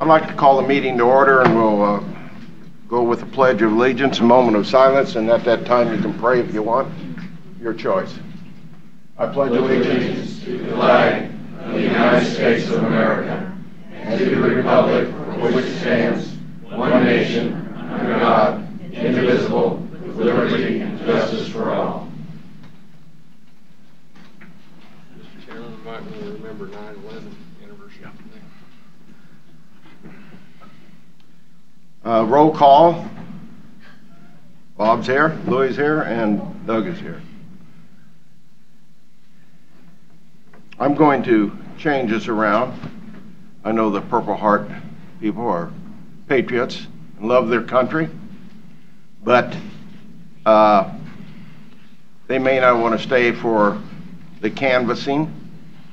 I'd like to call the meeting to order, and we'll go with the Pledge of Allegiance, a moment of silence, and at that time you can pray if you want. Your choice. I pledge allegiance to the flag of the United States of America and to the republic for which it stands, one nation, under God, indivisible, with liberty and justice for all. Mr. Chairman, we might want to remember 9/11 anniversary. Roll call. Bob's here, Louie's here, and Doug is here. I'm going to change this around. I know the Purple Heart people are patriots and love their country, but they may not want to stay for the canvassing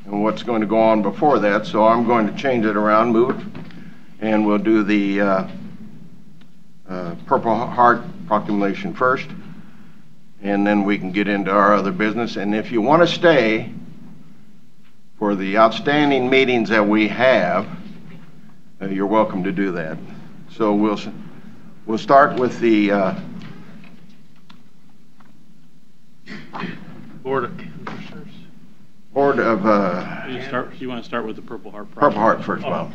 and what's going to go on before that, so I'm going to change it around, move it, and we'll do the Purple Heart proclamation first, and then we can get into our other business. And if you want to stay for the outstanding meetings that we have, you're welcome to do that. So we'll start with the Board of Commissioners. Board of You want to start with the Purple Heart? Purple Heart first. Well,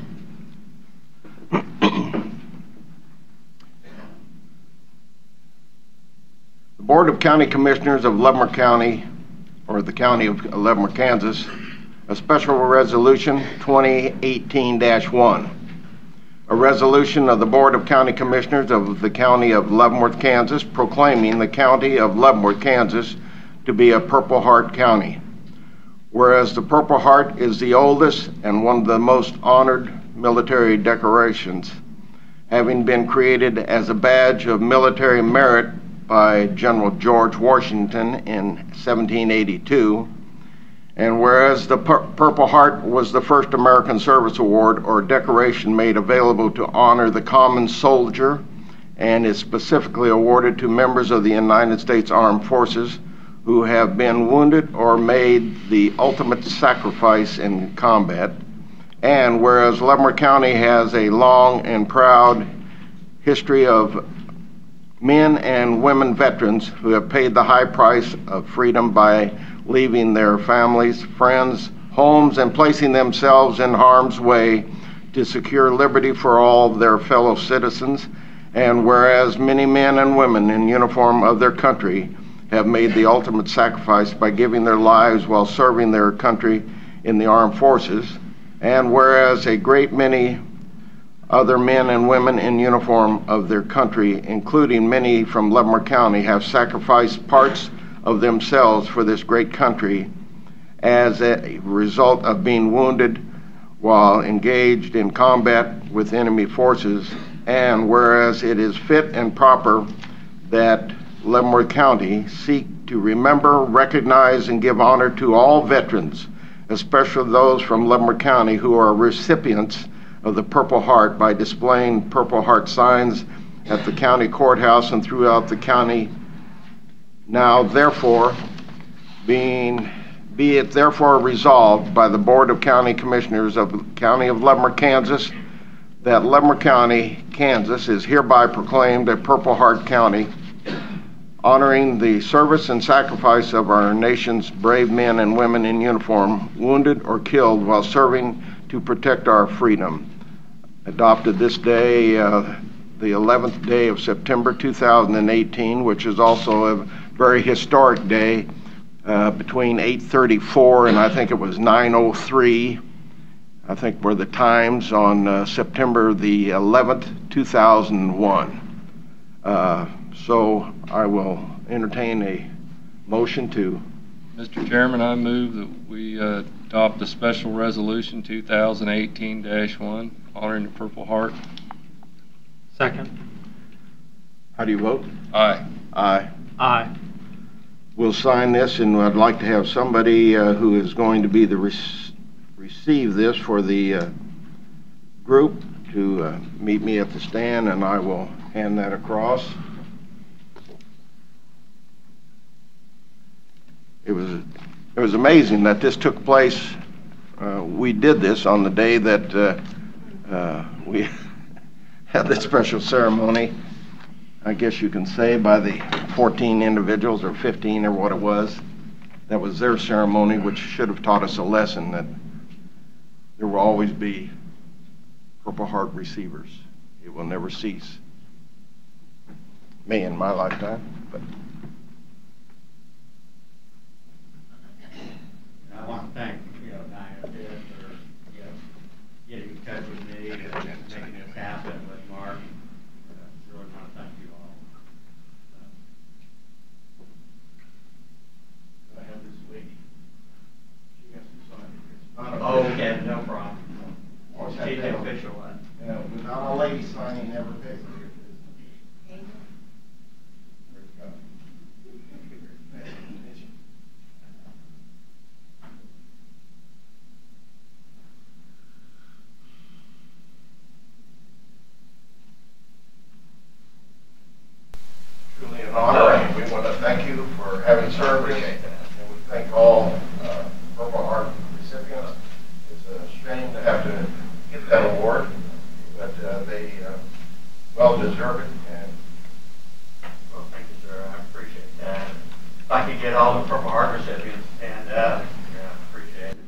the Board of County Commissioners of Leavenworth County, or the County of Leavenworth, Kansas, a special resolution 2018-1. A resolution of the Board of County Commissioners of the County of Leavenworth, Kansas, proclaiming the County of Leavenworth, Kansas to be a Purple Heart County. Whereas the Purple Heart is the oldest and one of the most honored military decorations, having been created as a badge of military merit by General George Washington in 1782, and whereas the Purple Heart was the first American Service Award or decoration made available to honor the common soldier, and is specifically awarded to members of the United States Armed Forces who have been wounded or made the ultimate sacrifice in combat, and whereas Leavenworth County has a long and proud history of men and women veterans who have paid the high price of freedom by leaving their families, friends, homes, and placing themselves in harm's way to secure liberty for all their fellow citizens, and whereas many men and women in uniform of their country have made the ultimate sacrifice by giving their lives while serving their country in the armed forces, and whereas a great many other men and women in uniform of their country, including many from Leavenworth County, have sacrificed parts of themselves for this great country as a result of being wounded while engaged in combat with enemy forces, and whereas it is fit and proper that Leavenworth County seek to remember, recognize, and give honor to all veterans, especially those from Leavenworth County who are recipients of the Purple Heart, by displaying Purple Heart signs at the county courthouse and throughout the county. Now, therefore, be it therefore resolved by the Board of County Commissioners of the County of Leavenworth, Kansas, that Leavenworth County, Kansas is hereby proclaimed a Purple Heart County, honoring the service and sacrifice of our nation's brave men and women in uniform, wounded or killed while serving to protect our freedom. Adopted this day, the 11th day of September 2018, which is also a very historic day, between 8:34 and I think it was 9:03, I think were the times on September the 11th, 2001. So I will entertain a motion to. Mr. Chairman, I move that we adopt the special resolution 2018-1 honoring the Purple Heart. Second. How do you vote? Aye. Aye. Aye. We'll sign this, and I'd like to have somebody who is going to be the receive this for the group to meet me at the stand, and I will hand that across. It was amazing that this took place. We did this on the day that we had this special ceremony, I guess you can say, by the 14 individuals or 15 or what it was. That was their ceremony, which should have taught us a lesson that there will always be Purple Heart receivers. It will never cease. Me in my lifetime, but. I want to thank, Diana for, getting in touch with me and making this happen with Mark. Really want to thank you all. I have this lady. She has to sign it. It's not Oh, official. okay, no problem. Always Take have the to have- official one. Without a lady signing, never takes it. Praise God. Truly an honor, and we want to thank you for having served us. And we thank all Purple Heart recipients. It's a shame to have to get that award, but they well deserve it. And Well, thank you, sir. I appreciate that. If I could get all the Purple Heart recipients stand up, appreciate it.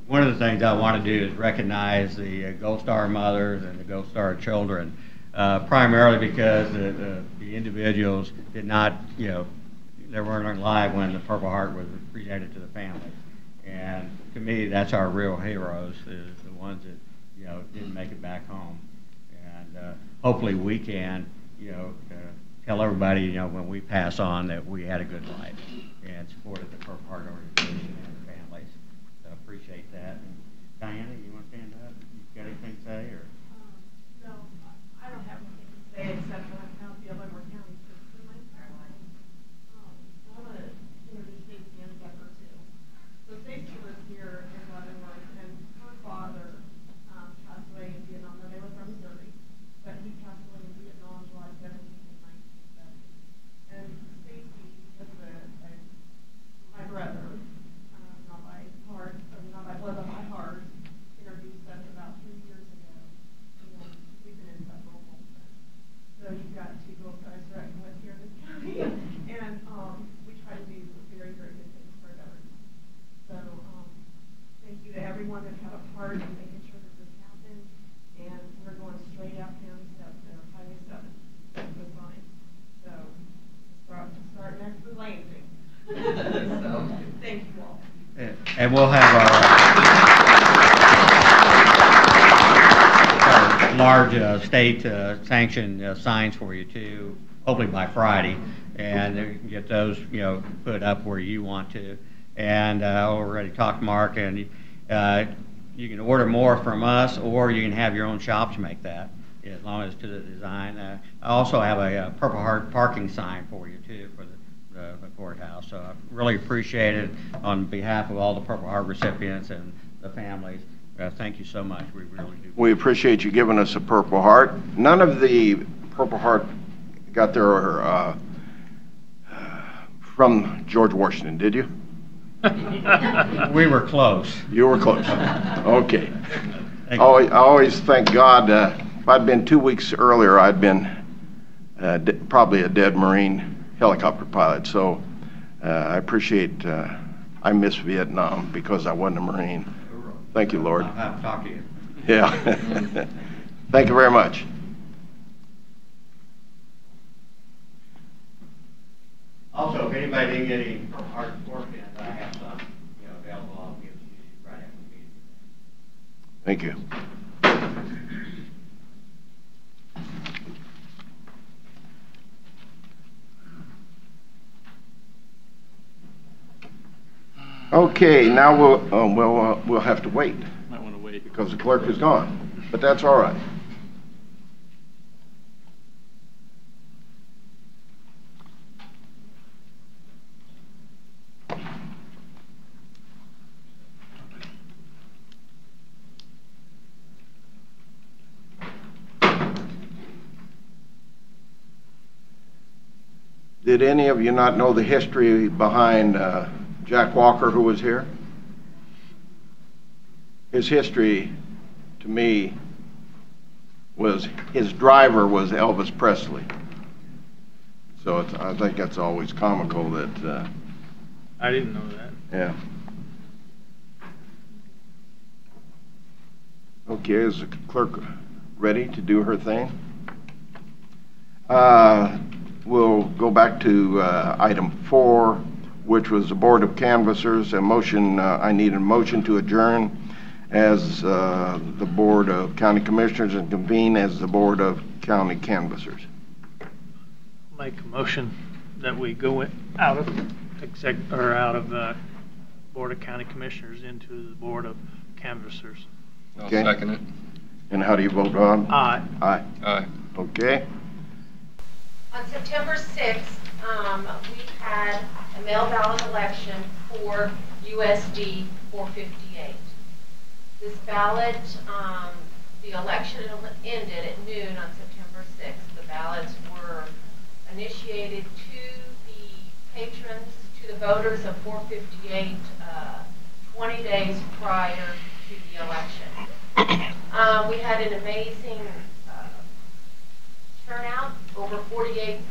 One of the things I want to do is recognize the Gold Star mothers and the Gold Star children, primarily because the individuals did not, they weren't alive when the Purple Heart was presented to the families. And to me, that's our real heroes, is the ones that, didn't make it back home. And hopefully we can, tell everybody, when we pass on, that we had a good life and supported the Purple Heart organization and the families. So I appreciate that. And Diana, you want to stand up? You got anything to say, or? No, I don't have anything to say except that I've known the Leavenworth County for my entire life. I want to introduce Stacy and Deborah too. So Stacy was here in Leavenworth, and her father passed away in Vietnam. Now, they were from Missouri, but he passed away in Vietnam July 17th of 1970. And Stacy was my brother, not by heart, or not by blood, but by heart, introduced us about 3 years ago. And we've been inseparable since. So you've got two girls that I started with here in this county, and we try to do very, very good things for others. So thank you to everyone that had a part in making sure that this happened, and we're going straight out County 7, or Highway 7, the sign. So start next to Lansing. So thank you all. And we'll have our large state sanctioned signs for you too, hopefully by Friday, and you can get those put up where you want to. And I already talked to Mark, and you can order more from us, or you can have your own shops make that, as long as to the design. I also have a Purple Heart parking sign for you too for the courthouse. So I really appreciate it on behalf of all the Purple Heart recipients and the families. Thank you so much. We really do. we appreciate you giving us a Purple Heart. None of the Purple Heart got their from George Washington, did you? We were close. You were close. Okay. Thank I always thank God. If I'd been 2 weeks earlier, I'd been probably a dead Marine helicopter pilot. So I appreciate, I miss Vietnam because I wasn't a Marine. Thank you, Lord. I'll have to talk to you. Yeah. Thank you very much. Also, if anybody didn't get any Purple Heart support pins, I have some available. I'll give to you right after the meeting. Thank you. Okay, now we'll have to wait Might want to wait. because the clerk is gone, but that's all right. Did any of you not know the history behind Jack Walker, who was here? His history, to me, was his driver was Elvis Presley. So I think that's always comical that, I didn't know that. yeah. Okay, is the clerk ready to do her thing? We'll go back to item 4, which was the Board of Canvassers. A motion, I need a motion to adjourn as the Board of County Commissioners and convene as the Board of County Canvassers. Make a motion that we go out of Board of County Commissioners into the Board of Canvassers. I'll Okay. second it. And how do you vote, Ron? Aye. Aye. Aye. Okay. On September 6th, we had a mail ballot election for USD 458. This ballot, the election ended at noon on September 6th. The ballots were initiated to the patrons, to the voters of 458, 20 days prior to the election. We had an amazing turnout, over 48%,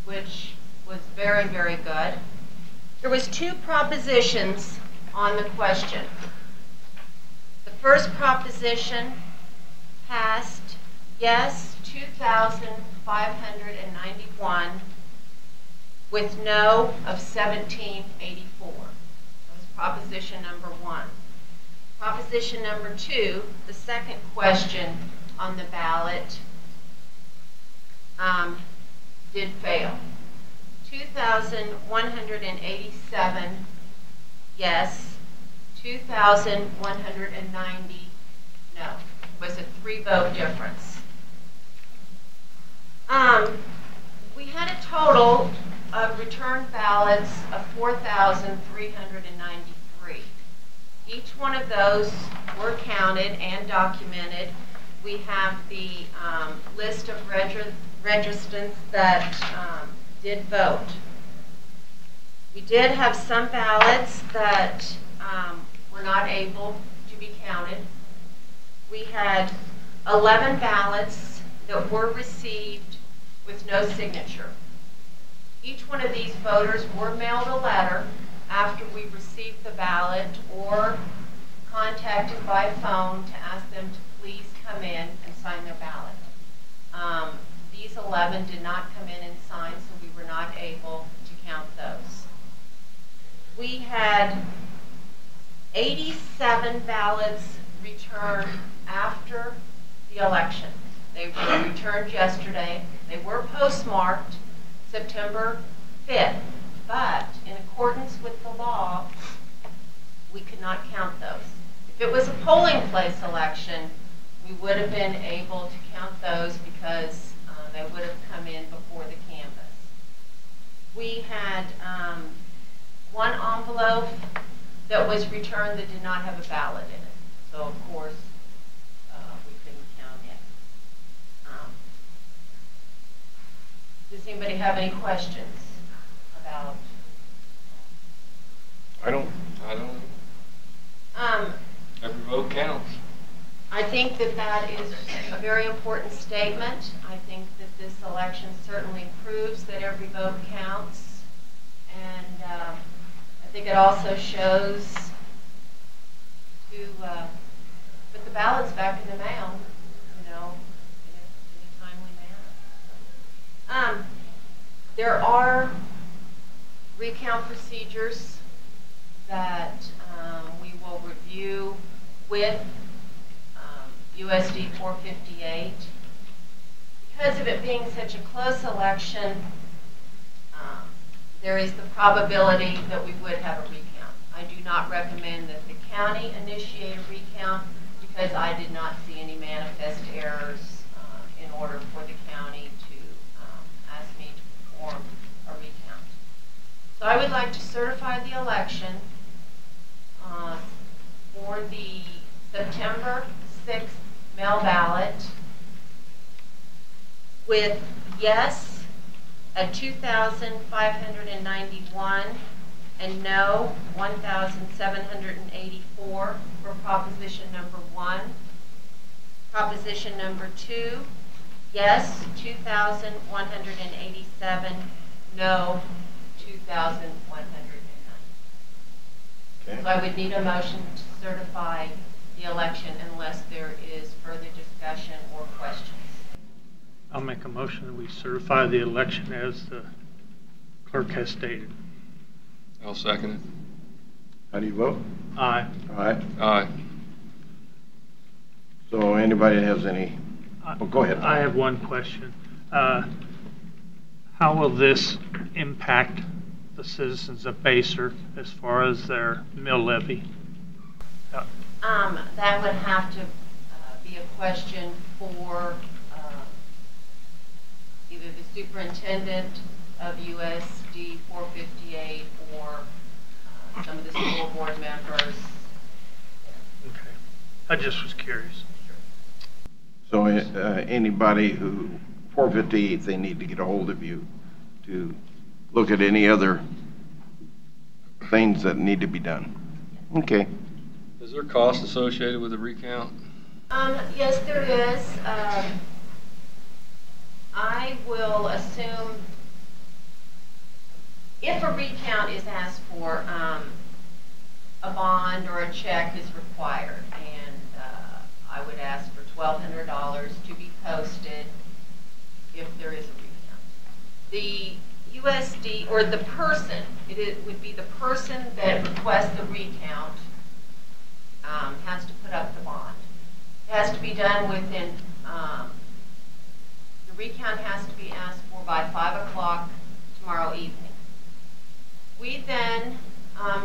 which was very, very good. There was 2 propositions on the question. The first proposition passed yes 2,591 with no of 1,784. That was proposition number 1. Proposition number 2, the second question on the ballot, did fail. 2,187 yes, 2,190 no. It was a 3-vote difference. We had a total of returned ballots of 4,393. Each one of those were counted and documented. We have the list of registrants that did vote. We did have some ballots that were not able to be counted. We had 11 ballots that were received with no signature. Each one of these voters were mailed a letter after we received the ballot or contacted by phone to ask them to please come in and sign their ballot. These 11 did not come in and sign, so we were not able to count those. We had 87 ballots returned after the election. They were returned yesterday. They were postmarked September 5th, but in accordance with the law, we could not count those. If it was a polling place election, we would have been able to count those because they would have come in before the canvass. We had 1 envelope that was returned that did not have a ballot in it. So, of course, we couldn't count it. Does anybody have any questions about? I don't. Every vote counts. I think that that is a very important statement. I think that this election certainly proves that every vote counts. And I think it also shows to put the ballots back in the mail, in a timely manner. There are recount procedures that we will review with USD 458. Because of it being such a close election, there is the probability that we would have a recount. I do not recommend that the county initiate a recount because I did not see any manifest errors in order for the county to ask me to perform a recount. So I would like to certify the election for the September 6th mail ballot with yes at 2,591, and no, 1,784 for proposition number 1. Proposition number 2, yes, 2,187, no, 2,109. Okay. So I would need a motion to certify the election unless there is further discussion or questions. I'll make a motion that we certify the election as the clerk has stated. I'll second it. How do you vote? Aye. Aye. Aye. So anybody has any, well, go ahead. I have one question. How will this impact the citizens of Basehor as far as their mill levy? That would have to be a question for either the superintendent of USD 458 or some of the school board members. Okay. I just was curious. So anybody who, 458, they need to get a hold of you to look at any other things that need to be done. Okay. Is there cost associated with the recount? Yes, there is. I will assume if a recount is asked for, a bond or a check is required, and I would ask for $1,200 to be posted if there is a recount. The USD, or the person, would be the person that requests the recount has to put up the bond. It has to be done within, the recount has to be asked for by 5 o'clock tomorrow evening. We then,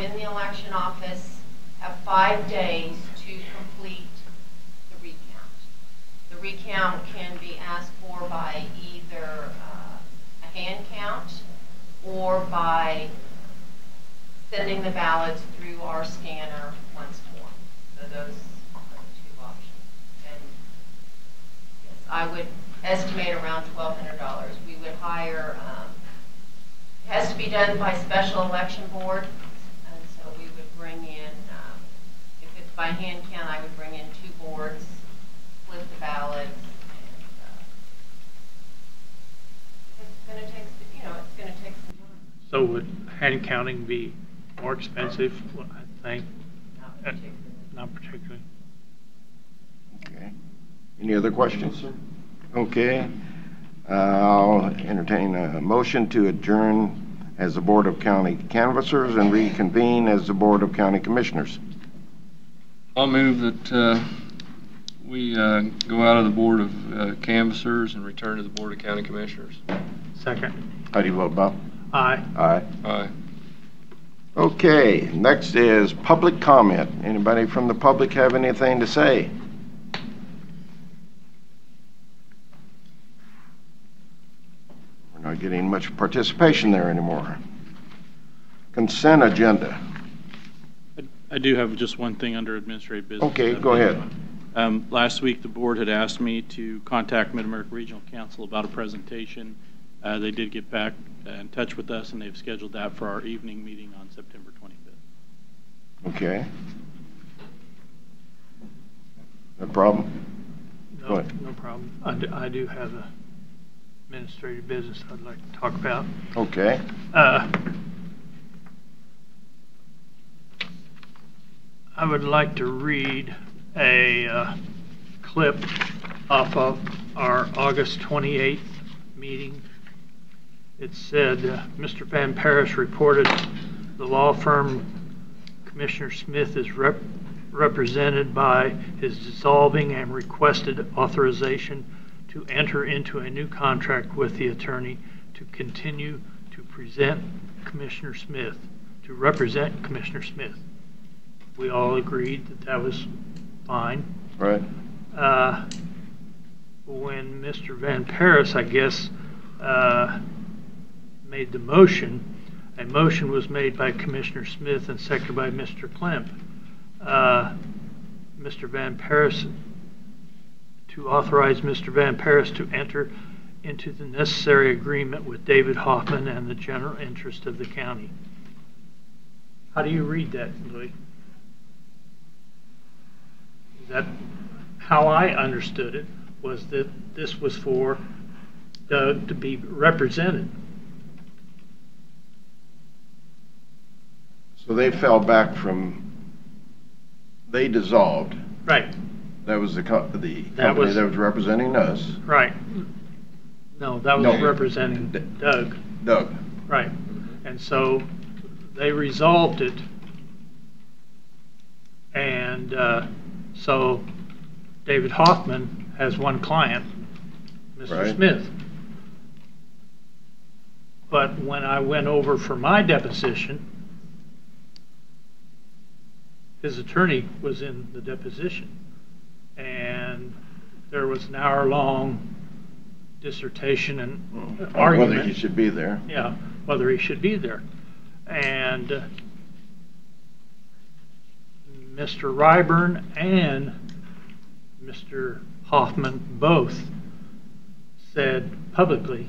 in the election office, have 5 days to complete the recount. The recount can be asked for by either a hand count or by sending the ballots through our scanner once more. So those are the 2 options. And yes, I would estimate around $1,200. We would hire, it has to be done by special election board, and so we would bring in, if it's by hand count, I would bring in 2 boards, split the ballots, and it's going to take, it's going to take some time. So would hand counting be more expensive, I think? Not particularly. Not particularly. Okay. Any other questions? Okay. I'll entertain a motion to adjourn as the Board of County Canvassers and reconvene as the Board of County Commissioners. I'll move that we go out of the Board of Canvassers and return to the Board of County Commissioners. Second. How do you vote, Bob? Aye. Aye. Aye. Okay, next is public comment. Anybody from the public have anything to say? We're not getting much participation there anymore. Consent agenda. I do have just one thing under administrative business. Okay, go ahead. Last week, the board had asked me to contact Mid-America Regional Council about a presentation. They did get back in touch with us, and they've scheduled that for our evening meeting on September 25th. Okay. No problem? Go No, ahead. no problem. I do have a administrative business I'd like to talk about. Okay. I would like to read a clip off of our August 28th meeting. It said, Mr. Van Paris reported the law firm Commissioner Smith is represented by his dissolving and requested authorization to enter into a new contract with the attorney to continue to represent Commissioner Smith. We all agreed that that was fine. Right. When Mr. Van Paris, I guess, made the motion, a motion was made by Commissioner Smith and seconded by Mr. Klemp. Mr. Van Paris, to authorize Mr. Van Paris to enter into the necessary agreement with David Hoffman and the general interest of the county. How do you read that, Louis? That how I understood it was that this was for Doug to be represented. So they fell back from, they dissolved. Right. That was the company that was was representing us. Right. No, that was No. representing Doug. Doug. Right. And so they resolved it. And so David Hoffman has one client, Mr. Right. Smith. But when I went over for my deposition, his attorney was in the deposition. And there was an hour-long dissertation and argument. Whether he should be there. Yeah, whether he should be there. And Mr. Ryburn and Mr. Hoffman both said publicly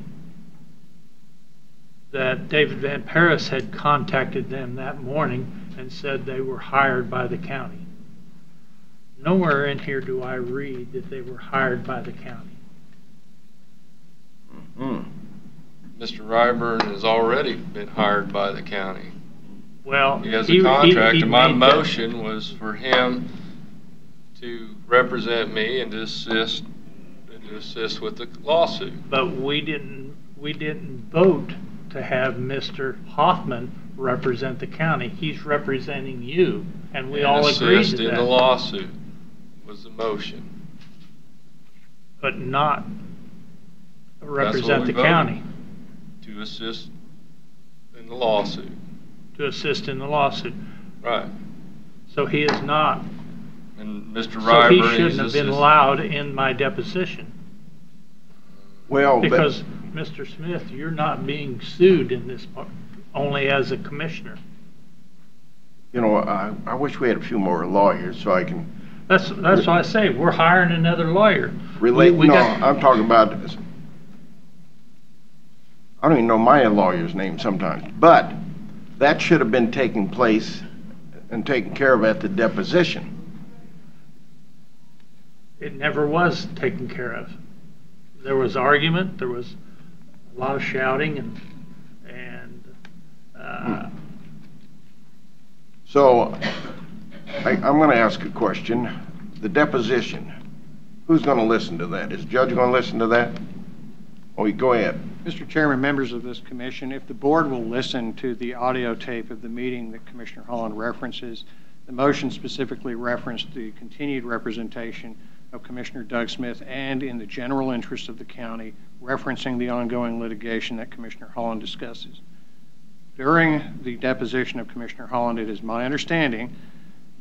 that David Van Paris had contacted them that morning and said they were hired by the county. Nowhere in here do I read that they were hired by the county. Mr. Ryburn has already been hired by the county. Well, He has a contract, and my made that- motion was for him to represent me and to assist with the lawsuit. But we didn't vote to have Mr. Hoffman represent the county. He's representing you, and we all agreed Assist to in the that. lawsuit was the motion. But not represent we the voted. county, To assist in the lawsuit. to assist in the lawsuit. Right. So he is not, And Mr. so Ryburn he is shouldn't have been assist- allowed in my deposition. Well, Because, Mr. Smith, you're not being sued in this part, only as a commissioner. you know, I wish we had a few more lawyers so I can That's why I say, we're hiring another lawyer. relate. We No, got- I'm talking about, I don't even know my lawyer's name sometimes, but that should have been taking place and taken care of at the deposition. It never was taken care of. There was argument, there was a lot of shouting, and So I'm going to ask a question. The deposition, who's going to listen to that? Is the judge going to listen to that? Oh, go ahead. Mr. Chairman, members of this commission, if the board will listen to the audio tape of the meeting that Commissioner Holland references, the motion specifically referenced the continued representation of Commissioner Doug Smith and in the general interest of the county, referencing the ongoing litigation that Commissioner Holland discusses. During the deposition of Commissioner Holland, it is my understanding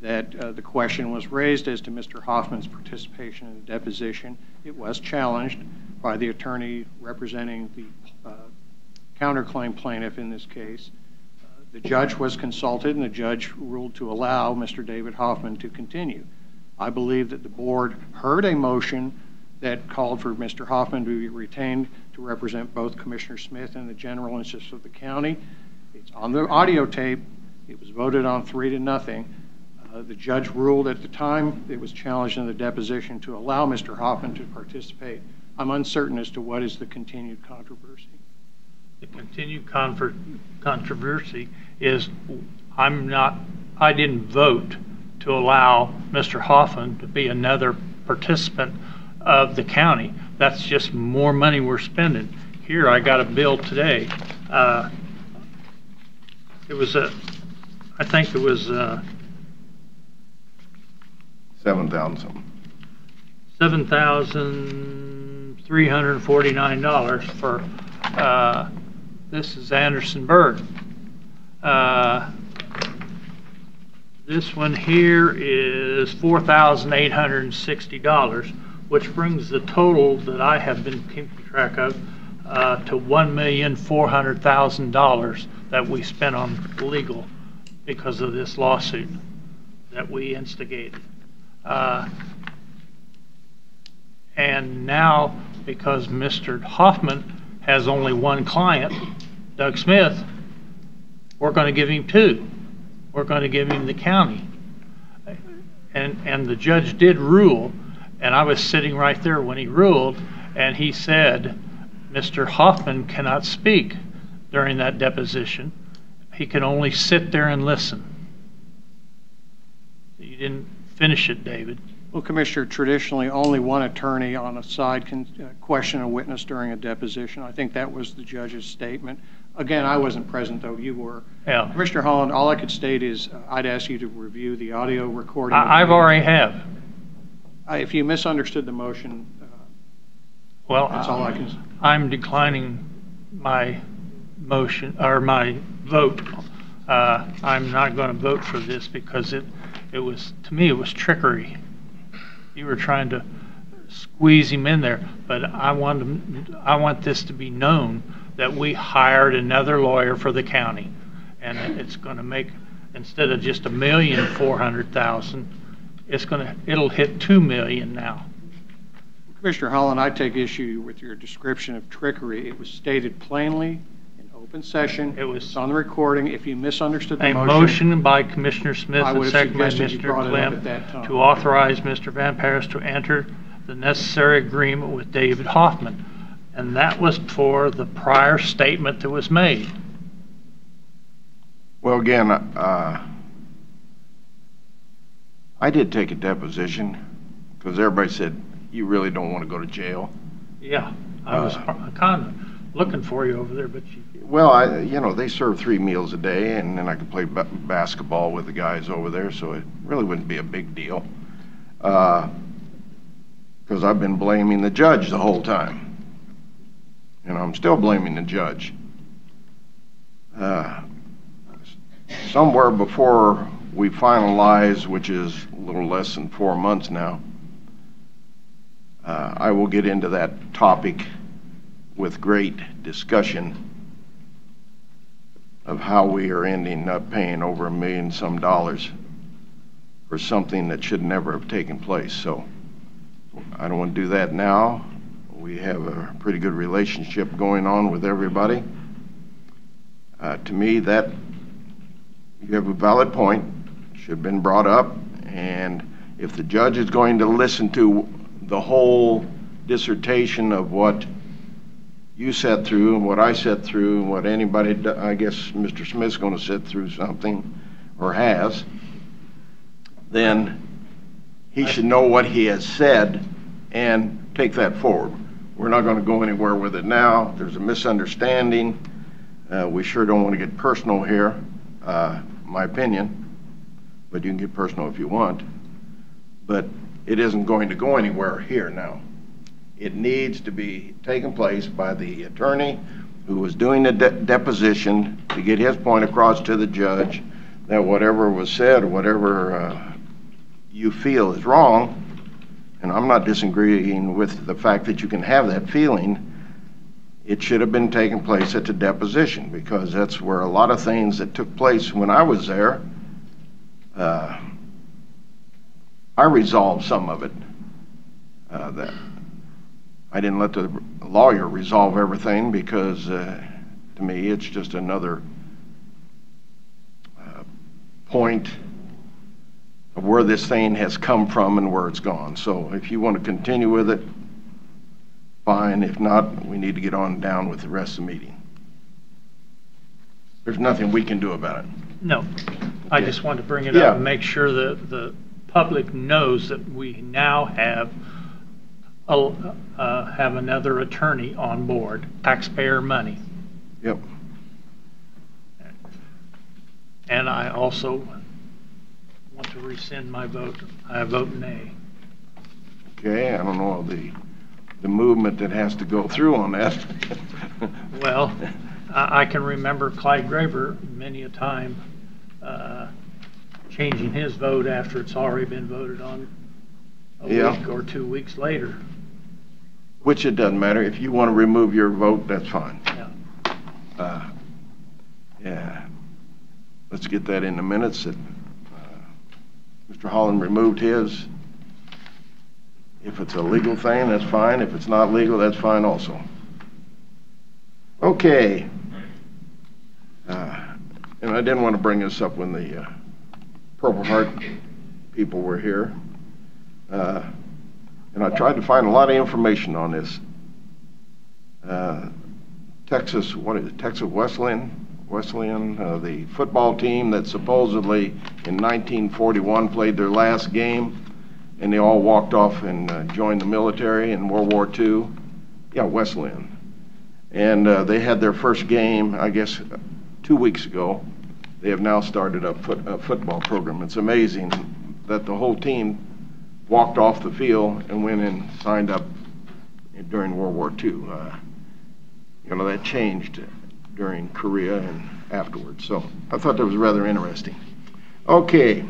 that the question was raised as to Mr. Hoffman's participation in the deposition. It was challenged by the attorney representing the counterclaim plaintiff in this case. The judge was consulted, and the judge ruled to allow Mr. David Hoffman to continue. I believe that the board heard a motion that called for Mr. Hoffman to be retained to represent both Commissioner Smith and the general interest of the county. It's on the audio tape. It was voted on 3-0. The judge ruled at the time it was challenged in the deposition to allow Mr. Hoffman to participate. I'm uncertain as to what is the continued controversy. the continued controversy is I didn't vote to allow Mr. Hoffman to be another participant of the county. That's just more money we're spending. Here, I got a bill today. I think it was 7,000 something. $7,349 for, this is Andersonburg. This one here is $4,860, which brings the total that I have been keeping track of to $1,400,000 that we spent on legal because of this lawsuit that we instigated. And now because Mr. Hoffman has only one client, Doug Smith, we're going to give him two. We're going to give him the county. And the judge did rule, and I was sitting right there when he ruled, and he said, Mr. Hoffman cannot speak during that deposition. He can only sit there and listen. You didn't finish it, David. Well, Commissioner, traditionally, only one attorney on a side can question a witness during a deposition. I think that was the judge's statement. Again, I wasn't present, though you were. Yeah. Commissioner Holland, all I could state is I'd ask you to review the audio recording. I've already have. If you misunderstood the motion, Well, that's all I can. I'm declining my motion, or my vote. I'm not going to vote for this because it was, to me, it was trickery. You were trying to squeeze him in there, but I want this to be known that we hired another lawyer for the county, and it's going to make, instead of just $1,400,000, it'll hit $2 million now. Commissioner Holland, I take issue with your description of trickery. It was stated plainly in open session. It's on the recording. If you misunderstood the A motion. motion by Commissioner Smith I would and have second by suggested you Mr. brought it up Clem at that time. to authorize Mr. Van Paris to enter the necessary agreement with David Hoffman. And that was for the prior statement that was made. Well, again, I did take a deposition because everybody said, you really don't want to go to jail. Yeah, I was kind of looking for you over there, but you... Well, they serve 3 meals a day, and then I could play basketball with the guys over there, so it really wouldn't be a big deal. Because I've been blaming the judge the whole time. And I'm still blaming the judge. Somewhere before we finalize, which is a little less than 4 months now, I will get into that topic with great discussion of how we are ending up paying over $1 million some for something that should never have taken place. So I don't want to do that now. We have a pretty good relationship going on with everybody. To me, that you have a valid point, should have been brought up, and if the judge is going to listen to the whole dissertation of what you sat through and what I sat through and what anybody, I guess Mr. Smith's going to sit through something, or has, then he should know what he has said and take that forward. We're not going to go anywhere with it now. There's a misunderstanding. We sure don't want to get personal here, my opinion, but you can get personal if you want. But it isn't going to go anywhere here now. It needs to be taken place by the attorney who was doing the deposition to get his point across to the judge that whatever was said, whatever you feel is wrong, and I'm not disagreeing with the fact that you can have that feeling, it should have been taking place at the deposition, because that's where a lot of things that took place when I was there, I resolved some of it. That I didn't let the lawyer resolve everything, because to me it's just another point of where this thing has come from and where it's gone. So if you want to continue with it, fine. If not, we need to get on down with the rest of the meeting. There's nothing we can do about it. No, I Okay. just wanted to bring it Yeah. up and make sure that the public knows that we now have another attorney on board, taxpayer money. Yep. And I also want to rescind my vote. I vote nay. Okay, I don't know the movement that has to go through on that. Well, I can remember Clyde Graber many a time changing his vote after it's already been voted on a week or 2 weeks later. Which it doesn't matter. If you want to remove your vote, that's fine. Yeah. Yeah. Let's get that in the minutes that Mr. Holland removed his. If it's a legal thing, that's fine. If it's not legal, that's fine also. Okay. And I didn't want to bring this up when the Purple Heart people were here. And I tried to find a lot of information on this. Texas Wesleyan, the football team that supposedly in 1941 played their last game, and they all walked off and joined the military in World War II. Yeah, Wesleyan. And they had their first game, I guess, 2 weeks ago. They have now started a football program. It's amazing that the whole team walked off the field and went and signed up during World War II. That changed during Korea and afterwards. So I thought that was rather interesting. Okay,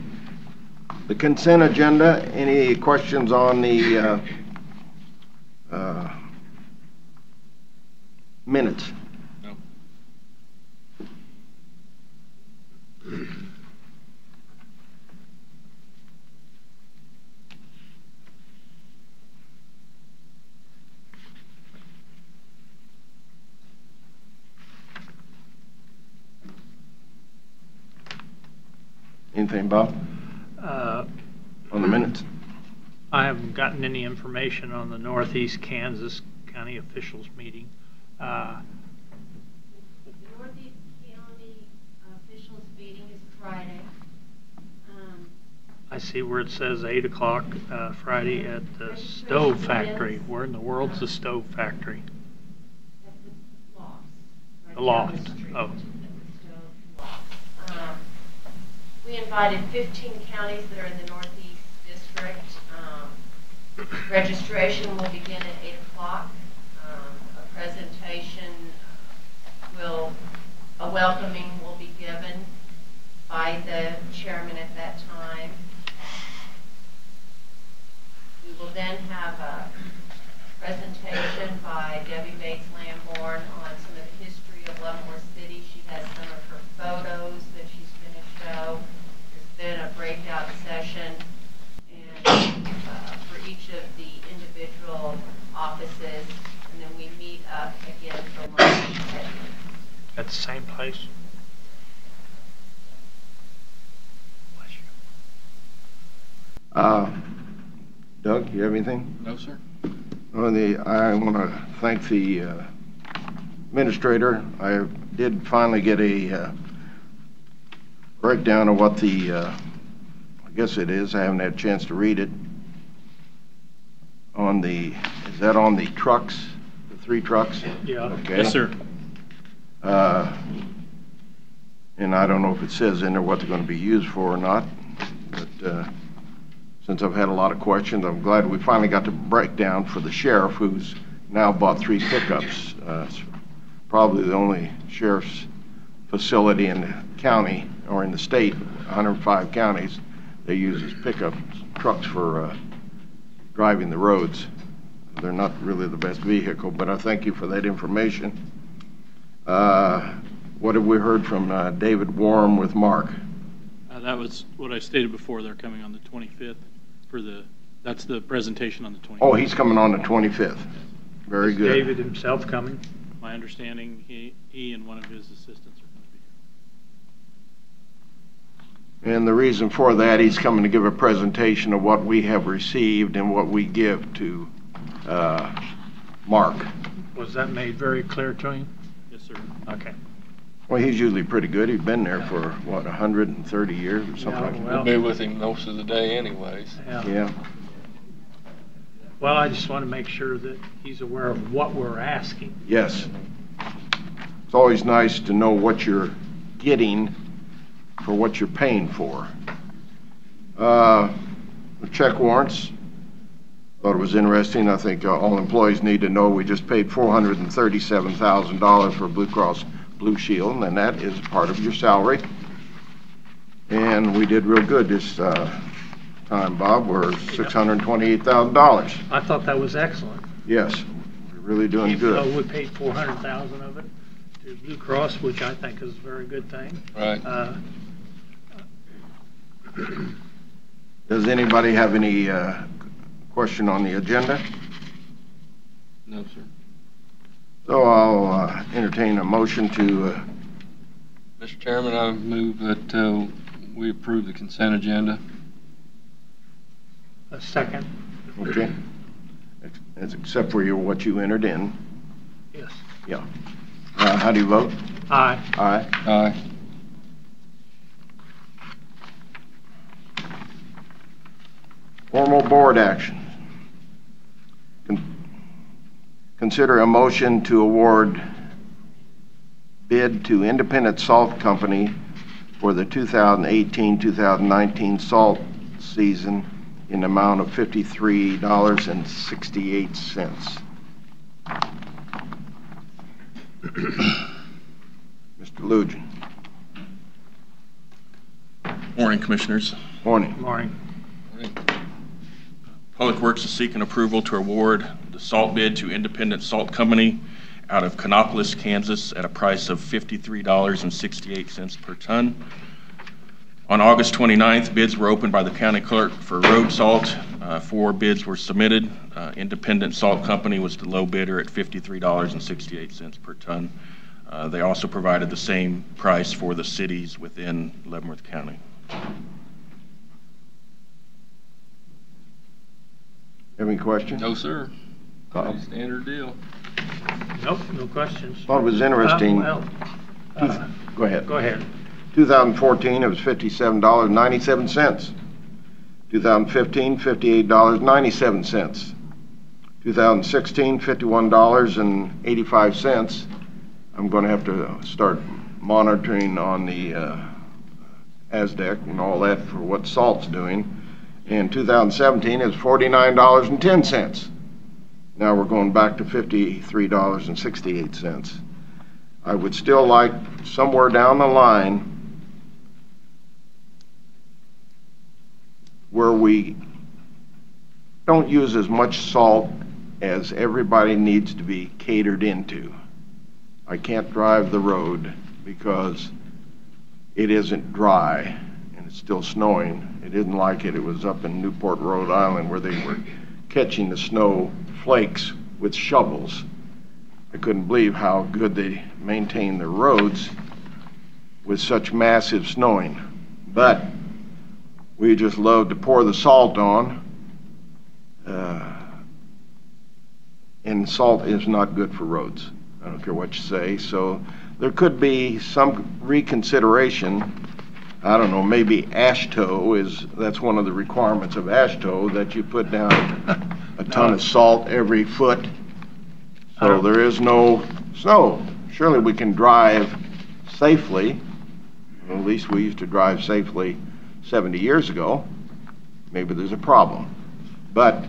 the consent agenda. Any questions on the minutes? No. Anything, Bob? On the minutes? I haven't gotten any information on the Northeast Kansas County officials meeting. The Northeast County officials meeting is Friday. I see where it says 8 o'clock Friday at the stove factory. Where in the world's the stove factory? At the loft. Right The loft. down the street Oh. at the stove loft. We invited 15 counties that are in the Northeast District. Registration will begin at 8 o'clock. A presentation a welcoming will be given by the chairman at that time. We will then have a presentation by Debbie Bates Lamborn on some of the history of Leavenworth City. She has some of her photos that she's going to show. There's been a breakout session and for each of the individual offices, and then we meet up again for lunch At the same place? Bless you. Doug, you have anything? No, sir. I want to thank the administrator. I did finally get a breakdown of what I guess it is. I haven't had a chance to read it. Is that on the trucks, the 3 trucks? Yeah. Okay. Yes, sir. And I don't know if it says in there what they're going to be used for or not, but since I've had a lot of questions, I'm glad we finally got the breakdown for the sheriff, who's now bought 3 pickups. It's probably the only sheriff's facility in the county or in the state, 105 counties, they use as pickup trucks for driving the roads. They're not really the best vehicle, but I thank you for that information. What have we heard from David Warren with Mark? That was what I stated before. They're coming on the 25th that's the presentation on the 25th. Oh, he's coming on the 25th. Very Is good. David himself coming? My understanding, he and one of his assistants are going to be here. And the reason for that, he's coming to give a presentation of what we have received and what we give to Mark. Was that made very clear to him? Yes, sir. Okay. Well, he's usually pretty good. He's been there for, what, 130 years or something like that? We'll be with him most of the day anyways. Yeah. Well, I just want to make sure that he's aware of what we're asking. Yes. It's always nice to know what you're getting for what you're paying for. The check warrants, thought it was interesting. I think all employees need to know we just paid $437,000 for Blue Cross Blue Shield, and that is part of your salary. And we did real good this time, Bob. We're $628,000. I thought that was excellent. Yes, we're really doing Even though good. we paid $400,000 of it to Blue Cross, which I think is a very good thing. Right. Does anybody have any question on the agenda? No, sir. So I'll entertain a motion to, Mr. Chairman, I move that we approve the consent agenda. A second. okay, except for what you entered in. Yes. Yeah. How do you vote? Aye. Aye. Aye. Formal board action. Consider a motion to award bid to Independent Salt Company for the 2018-2019 salt season in the amount of $53.68. Mr. Lujan. Morning, Commissioners. Morning. Morning. Public Works is seeking approval to award the salt bid to Independent Salt Company out of Kannapolis, Kansas at a price of $53.68 per ton. On August 29th, bids were opened by the county clerk for road salt. 4 bids were submitted. Independent Salt Company was the low bidder at $53.68 per ton. They also provided the same price for the cities within Leavenworth County. Have any questions? No, sir. Bob? Standard deal. Nope, no questions. Thought it was interesting. Well, Go ahead. go ahead. 2014, it was $57.97. 2015, $58.97. 2016, $51.85. I'm going to have to start monitoring on the ASDEC and all that for what salt's doing. In 2017, it was $49.10. Now we're going back to $53.68. I would still like somewhere down the line where we don't use as much salt as everybody needs to be catered into. I can't drive the road because it isn't dry and it's still snowing. It isn't like it was up in Newport, Rhode Island where they were catching the snow flakes with shovels. I couldn't believe how good they maintain their roads with such massive snowing. But we just love to pour the salt on, and salt is not good for roads. I don't care what you say. So there could be some reconsideration. I don't know, maybe ASHTO that's one of the requirements of ASHTO, that you put down a ton of salt every foot. So there is no snow. Surely we can drive safely. Well, at least we used to drive safely 70 years ago. Maybe there's a problem. But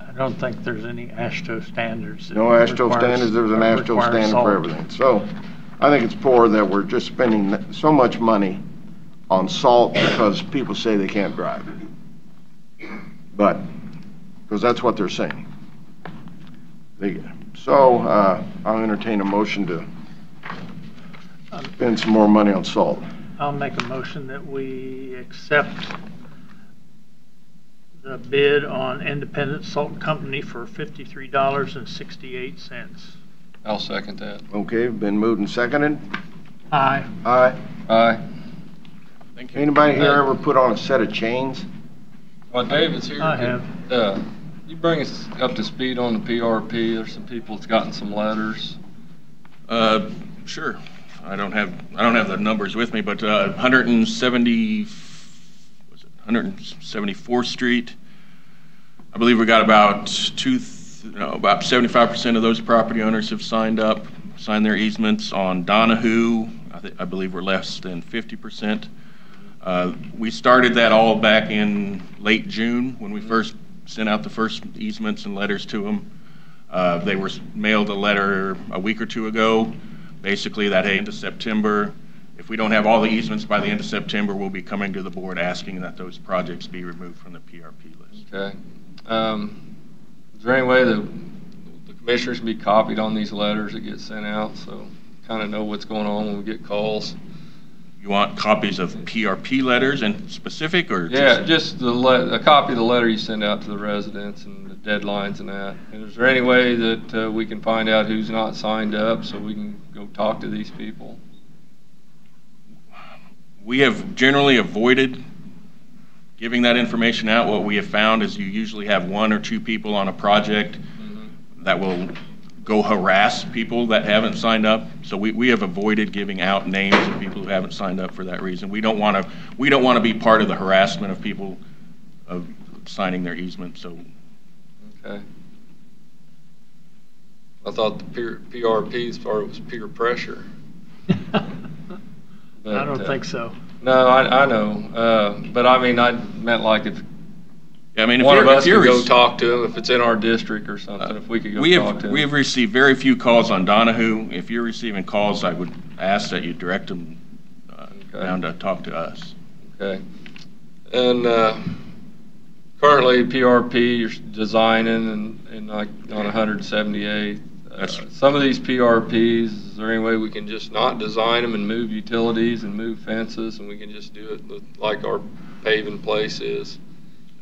I don't think there's any ASHTO standards. no ASHTO standards, there's an ASHTO standard for everything. So I think it's poor that we're just spending so much money on salt because people say they can't drive. But, because that's what they're saying. So I'll entertain a motion to spend some more money on salt. I'll make a motion that we accept the bid on Independent Salt Company for $53.68. I'll second that. Okay, been moved and seconded. Aye. Aye. Aye. Thank you. Anybody here ever put on a set of chains? Well, David's here. I have. You bring us up to speed on the PRP. There's some people that's gotten some letters. Sure. I don't have the numbers with me, but 174th Street. I believe we got about 75% of those property owners have signed their easements. On Donahue, I believe we're less than 50%. We started that all back in late June when we first sent out the first easements and letters to them. They were mailed a letter a week or two ago, basically that hey, into September. If we don't have all the easements by the end of September, we'll be coming to the board asking that those projects be removed from the PRP list. Okay. Is there any way that the commissioners can be copied on these letters that get sent out, so kind of know what's going on when we get calls? You want copies of PRP letters in specific, or Yeah, just a copy of the letter you send out to the residents and the deadlines and that. And is there any way that we can find out who's not signed up so we can go talk to these people? We have generally avoided giving that information out. What we have found is you usually have 1 or 2 people on a project that will go harass people that haven't signed up. So we have avoided giving out names of people who haven't signed up for that reason. We don't want to be part of the harassment of people of signing their easement. So okay. I thought the PRP's part was peer pressure. But, I don't think so. No, I know. But I mean, I meant like if yeah, I mean, one of us could go talk to him, if it's in our district or something, if we could go talk to him. We have received very few calls on Donahue. If you're receiving calls, I would ask that you direct them down to talk to us. Okay. And currently, PRP, you're designing and like on 178th. Some of these PRPs, is there any way we can just not design them and move utilities and move fences, and we can just do it like our paving place is?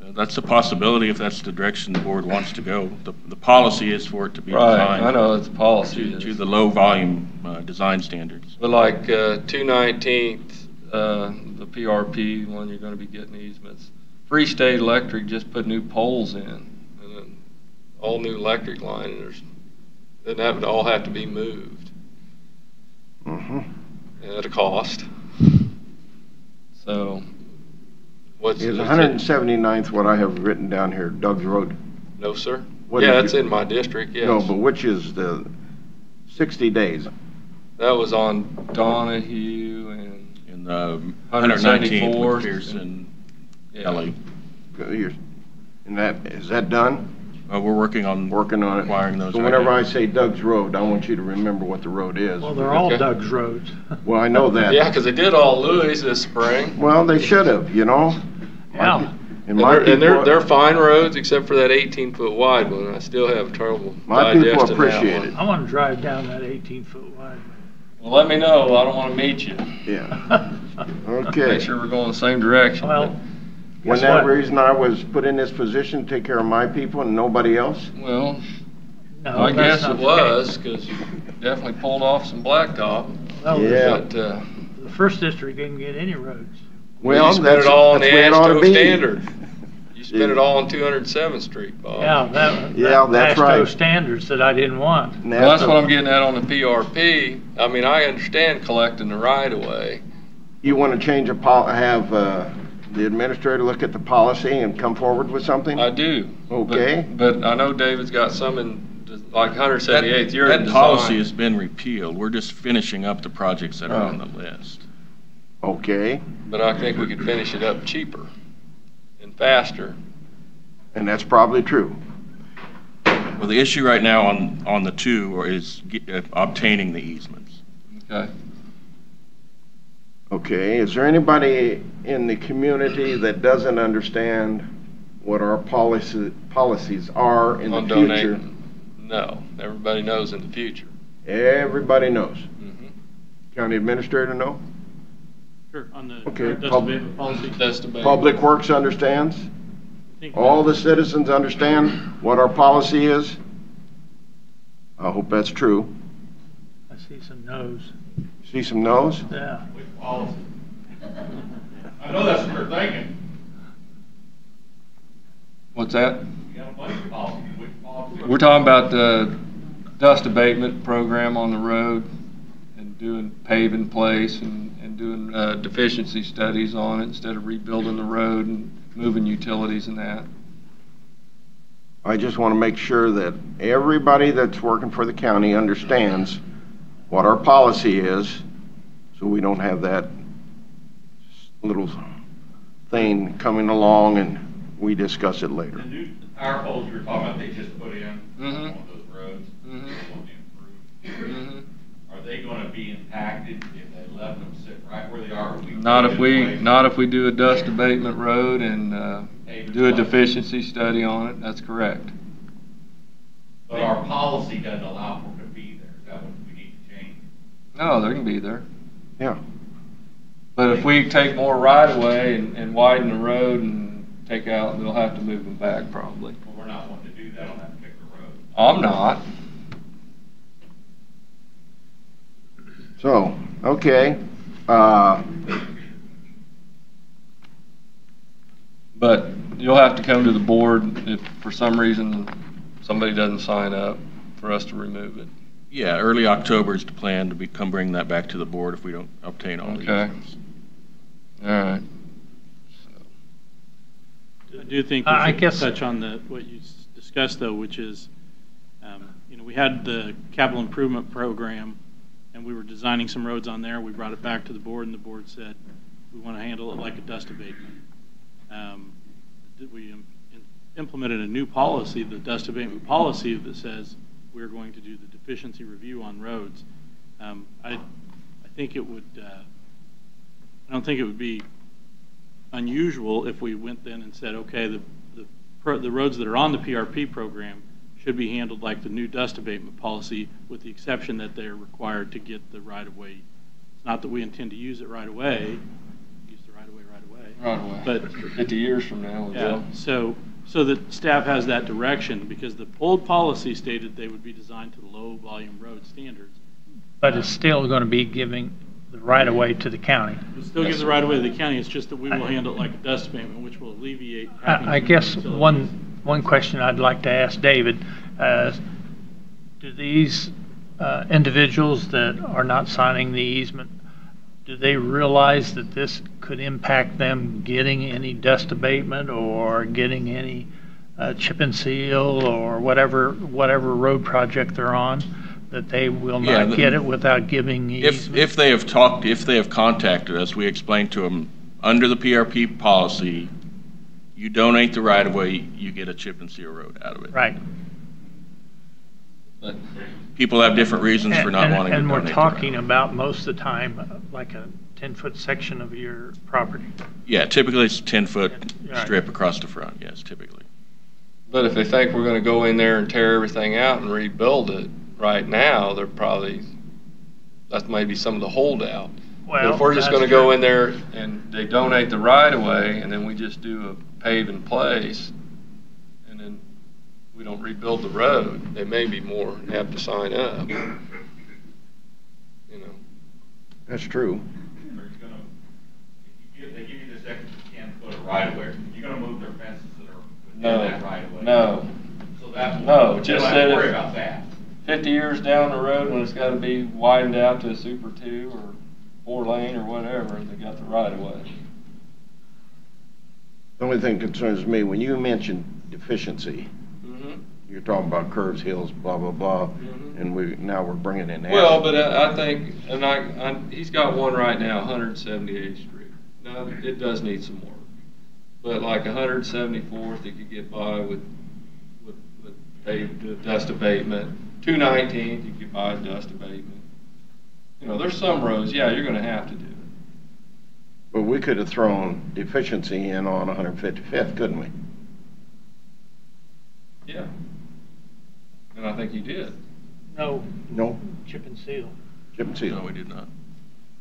That's a possibility if that's the direction the board wants to go. The policy is for it to be right, designed. I know it's policy to the low volume design standards. But like 219th, the PRP one, you're going to be getting easements. Free State Electric just put new poles in, and then all new electric line, and then that would all have to be moved at a cost. So. Is 179th what I have written down here, Doug's Road? No, sir. What yeah, that's in my district, yes. No, but which is the 60 days? That was on Donahue and in the 119th McPherson and LA. And is that done? We're working on it. Acquiring those. So whenever I say Doug's Road, I want you to remember what the road is. Well, they're all Doug's roads. Well, I know that. Yeah, because they did all Louis this spring. Well, they should have, you know. Yeah. And they're fine roads except for that 18-foot wide one. I still have trouble digesting that one. My people appreciate it. I want to drive down that 18-foot wide. Well, let me know. I don't want to meet you. Yeah. Okay. Make sure we're going the same direction. Well, when that reason I was put in this position to take care of my people and nobody else? Well, no, I guess it was, because you definitely pulled off some blacktop. Well, yeah. But, the first district didn't get any roads. Well, you spent it all on the ASHTO standard. You spent it all on 207th Street, Bob. Yeah, that's right. ASHTO standards that I didn't want. Well, that's what I'm getting at on the PRP. I mean, I understand collecting the right-of-way. You want to change have the administrator look at the policy and come forward with something? I do. Okay. But I know David's got some in, like 178th. That policy has been repealed. We're just finishing up the projects that are on the list. Okay. But I think we could finish it up cheaper and faster. And that's probably true. Well, the issue right now on the two is obtaining the easements. Okay. Okay, is there anybody in the community that doesn't understand what our policies are in the future? No, everybody knows in the future. Everybody knows. County administrator know? Sure, on the policy. Public Works understands? All the citizens understand what our policy is? I hope that's true. I see some no's. See some no's? Yeah. I know that's what you're thinking. What's that? We're talking about the dust abatement program on the road and doing paving place and doing deficiency studies on it instead of rebuilding the road and moving utilities and that. I just want to make sure that everybody that's working for the county understands what our policy is, so we don't have that little thing coming along and we discuss it later. The new power poles you were talking about, they just put in on those roads, are they going to be impacted if they left them sit right where they are? Not if we do a dust abatement road and do a deficiency study on it. That's correct. But our policy doesn't allow for them to be there. Is that what we need to change? No, they can be there. Yeah. But if we take more right of way and widen the road and take out, they'll have to move them back probably. Well, we're not wanting to do that on that particular road. I'm not. So, okay. But you'll have to come to the board if for some reason somebody doesn't sign up for us to remove it. Yeah, early October is the plan to come bring that back to the board if we don't obtain all the Okay. easements. All right. I do think we I should guess- touch on what you discussed, though, which is, we had the capital improvement program, and we were designing some roads on there. We brought it back to the board, and the board said, we want to handle it like a dust abatement. We implemented a new policy, the dust abatement policy, that says we're going to do the deficiency review on roads. I think it would, I don't think it would be unusual if we went then and said, okay, the roads that are on the PRP program should be handled like the new dust abatement policy, with the exception that they're required to get the right-of-way. It's not that we intend to use it right away, use the right-of-way Right away. but 50 years from now, we yeah, will. so that staff has that direction, because the old policy stated they would be designed to the low-volume road standards. But it's still going to be giving the right-of-way to the county. We'll still give the right-of-way to the county, it's just that we will handle it like a dust abatement, which will alleviate having. I to guess utilities. one question I'd like to ask David, do these individuals that are not signing the easement, do they realize that this could impact them getting any dust abatement or getting any chip and seal or whatever road project they're on, that they will not get it without giving the easement? If they have contacted us, we explained to them, under the PRP policy, you donate the right-of-way, you get a chip and seal road out of it. Right. But People have different reasons for not wanting to donate. And we're the talking right-of-way. about most of the time, like a 10-foot section of your property. Yeah, typically it's a 10-foot Right. strip across the front, yes, typically. But if they think we're going to go in there and tear everything out and rebuild it right now, they're probably, that may be some of the holdout. But if we're just going to go in there and they donate the right-of-way, and then we just do a pave in place, and then we don't rebuild the road, they may be more apt to sign up. You know. That's true. They're gonna, if they give you this extra 10-foot of right-of-way, you're gonna move their fences that are within that right-of-way. No. So that's. No, Just just don't said have to it- worry about that. 50 years down the road, when it's got to be widened out to a Super 2 or 4-lane or whatever, they got the right-of-way. The only thing concerns me, when you mention deficiency, Mm-hmm. you're talking about curves, hills, blah, blah, blah, Mhm. and now we're bringing in Well, asphalt. but I think, and he's got one right now, 178th Street. Now, it does need some work. But like 174th, you could get by with paved dust abatement. 219th, you could buy dust abatement. You know, there's some roads, yeah, you're gonna have to do it. But we could have thrown deficiency in on 155th, couldn't we? Yeah. And I think you did. No, No, chip and seal. chip and seal. No, we did not.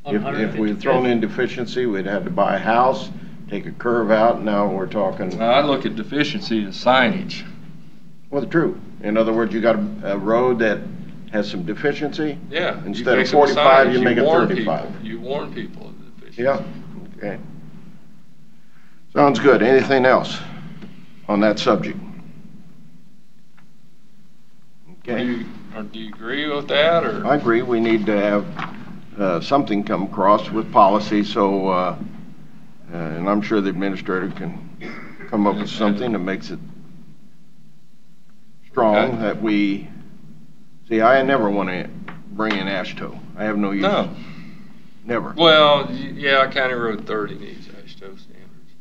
On If we had thrown 155th. in deficiency, we'd have to buy a house, take a curve out, now we're talking, Now, I look at deficiency as signage. well, true. In other words, you got a road that has some deficiency? Yeah. you Instead of fix it with 45, signage, you make it warn 35. people. You warn people of the deficiency. Yeah, okay. Sounds good. Anything else on that subject? Okay. Do you agree with that, or? I agree, we need to have something come across with policy, so, and I'm sure the administrator can come up with something that makes it strong, Okay. that we, see, I never want to bring in ASHTO. I have no use. No. Never. Well, yeah, County Road 30 needs AASHTO standards.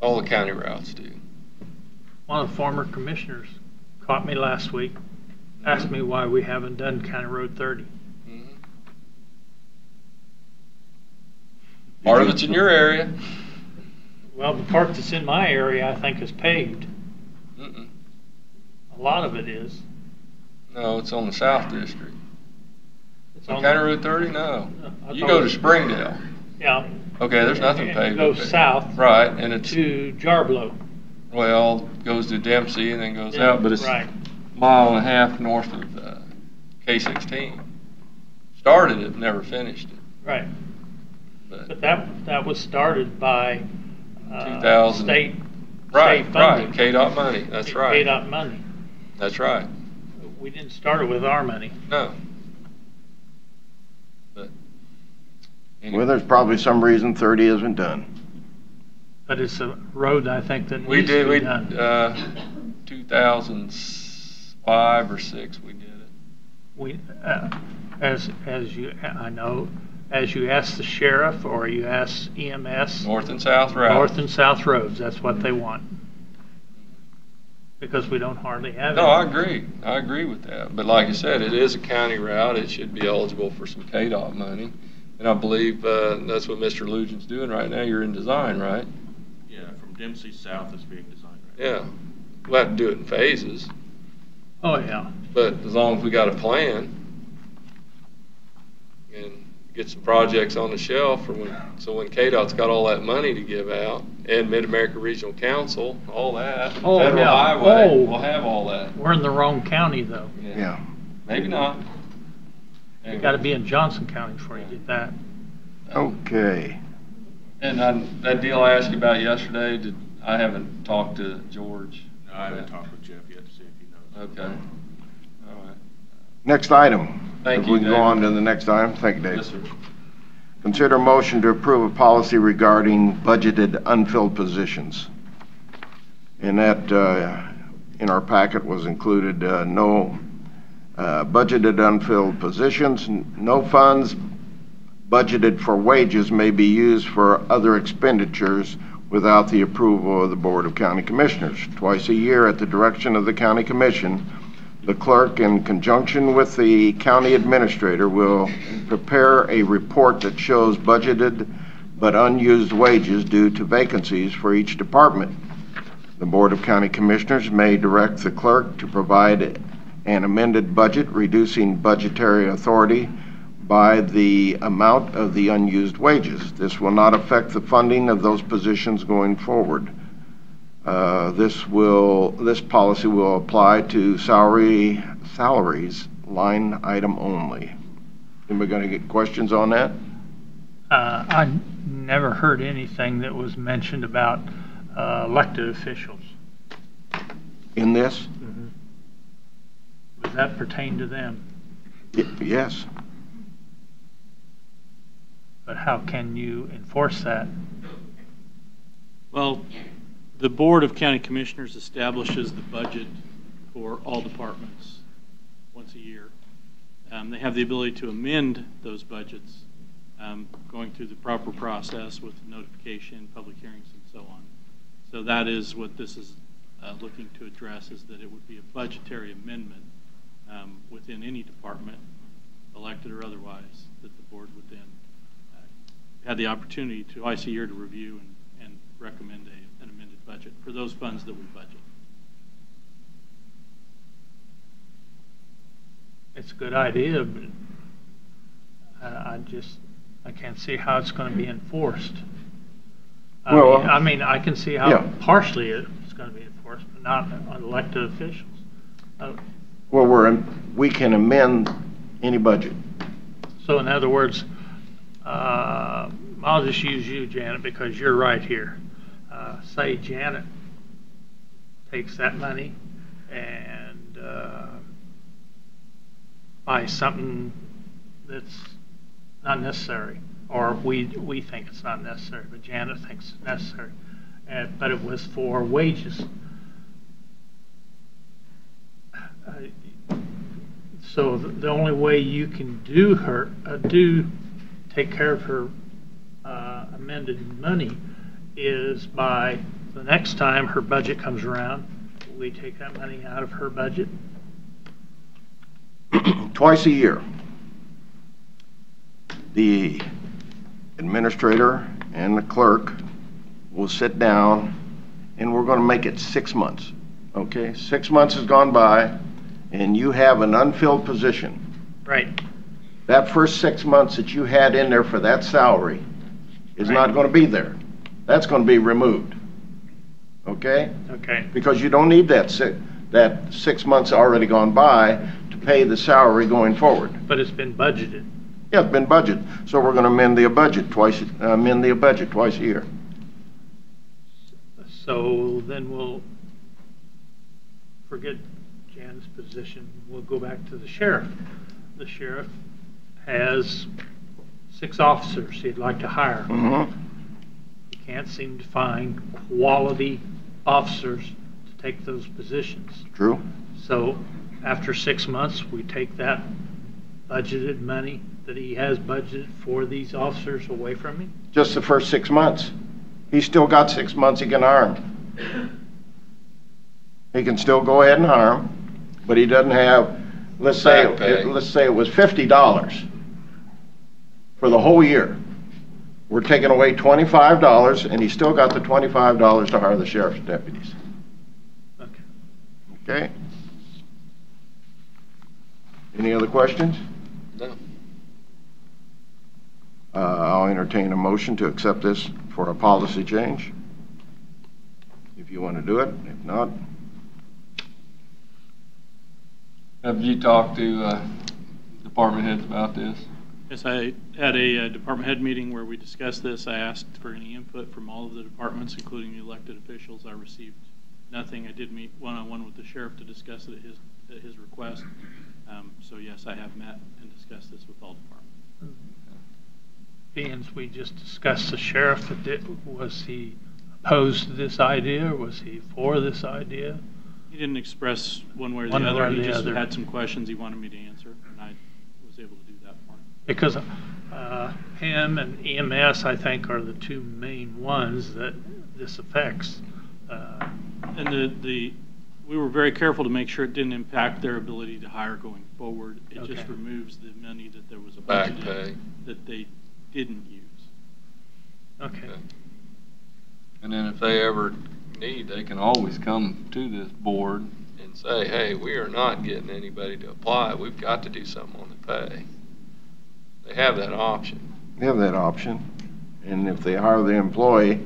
All the county routes do. One of the former commissioners caught me last week, asked me why we haven't done County Road 30. Mhm. Part of it's in your area. Well, the part that's in my area, I think, is paved. Mm-mm. A lot of it is. No, it's on the South District. It's On on County Road 30, no. I You thought go it to was- Springdale. Yeah, Okay, there's nothing It paved. goes up there. south Right, and it's, to Jarblo. well, goes to Dempsey and then goes out, but it's Right. a mile and a half north of K-16. Started it, never finished it. Right. But But that was started by 2000. state Right, funding. right, KDOT money, that's right. KDOT money. That's right. We didn't start it with our money. No. But, Well, there's probably some reason 30 isn't done. But it's a road, I think, that we needs did, to be done. 2005 or 6, we did it. We, as you, I know, as you ask the sheriff or you ask EMS. North and south route. North and south roads, that's what they want. Because we don't hardly have it. No, I agree with that. But like I said, it is a county route. It should be eligible for some KDOT money. And I believe that's what Mr. Lujan's doing right now. You're in design, right? Yeah, from Dempsey south is being designed right Yeah. We'll have to do it in phases. Oh, yeah. But as long as we got a plan and get some projects on the shelf when KDOT's got all that money to give out and Mid-America Regional Council, all that, Oh, federal yeah. highway, Oh. we'll have all that. We're in the wrong county, though. Yeah. Maybe not. You gotta be in Johnson County before you get that. Okay. And that deal I asked you about yesterday, I haven't talked to George. now. I haven't talked with Jeff yet to see if he knows. Okay. All right. Next item. Thank If you, we can go David. on to the next item. Thank you, Dave. Yes, sir. Consider motion to approve a policy regarding budgeted unfilled positions. And that, in our packet was included, no budgeted unfilled positions, no funds budgeted for wages may be used for other expenditures without the approval of the Board of County Commissioners. Twice a year, at the direction of the County Commission, the clerk, in conjunction with the county administrator, will prepare a report that shows budgeted but unused wages due to vacancies for each department. The Board of County Commissioners may direct the clerk to provide an amended budget, reducing budgetary authority by the amount of the unused wages. This will not affect the funding of those positions going forward. This policy will apply to salaries line item only. Anybody got any questions on that? I never heard anything that was mentioned about elected officials. In this? Does that pertain to them? Yes. But how can you enforce that? Well, the Board of County Commissioners establishes the budget for all departments once a year. They have the ability to amend those budgets, going through the proper process with notification, public hearings, and so on. So that is what this is looking to address, is that it would be a budgetary amendment within any department, elected or otherwise, that the board would then have the opportunity to twice a year to review and recommend an amended budget for those funds that we budget. It's a good idea, but I can't see how it's going to be enforced. I mean, I can see how yeah. partially it's going to be enforced, but not on elected officials. Well, we can amend any budget. So in other words, I'll just use you, Janet, because you're right here. Say Janet takes that money and buys something that's not necessary, or we think it's not necessary, but Janet thinks it's necessary, but it was for wages. So the only way you can take care of her amended money is by the next time her budget comes around, we take that money out of her budget. Twice a year, the administrator and the clerk will sit down, and we're going to make it 6 months. Okay, 6 months has gone by, and you have an unfilled position. Right. That first 6 months that you had in there for that salary, is not going to be there. That's going to be removed. Okay? Okay. Because you don't need that 6 months already gone by to pay the salary going forward. But it's been budgeted. Yeah, it's been budgeted. So we're going to amend the budget twice a year. So then we'll forget Jan's position. We'll go back to the sheriff. The sheriff has 6 officers he'd like to hire. Mm-hmm. He can't seem to find quality officers to take those positions. True. So after 6 months, we take that budgeted money that he has budgeted for these officers away from him? Just the first 6 months. He's still got 6 months he can hire them. He can still go ahead and hire them, but he doesn't have, let's say it was $50 for the whole year. We're taking away $25, and he's still got the $25 to hire the sheriff's deputies. Okay. Okay? Any other questions? No. I'll entertain a motion to accept this for a policy change, if you want to do it. If not, Have you talked to department heads about this? Yes, I had a department head meeting where we discussed this. I asked for any input from all of the departments, including the elected officials. I received nothing. I did meet one-on-one with the sheriff to discuss it at his request. So yes, I have met and discussed this with all departments. Being we just discussed the sheriff, was he opposed to this idea, or was he for this idea? He didn't express one way or the One way other. or He the just other. had some questions he wanted me to answer, and I was able to do that for him. Because him and EMS, I think, are the 2 main ones that this affects. And we were very careful to make sure it didn't impact their ability to hire going forward. It just Okay. removes the money that there was a Back budget pay. that they didn't use. Okay. And then if they ever need, they can always come to this board and say, hey, we are not getting anybody to apply. We've got to do something on the pay. They have that option. they have that option. And if they hire the employee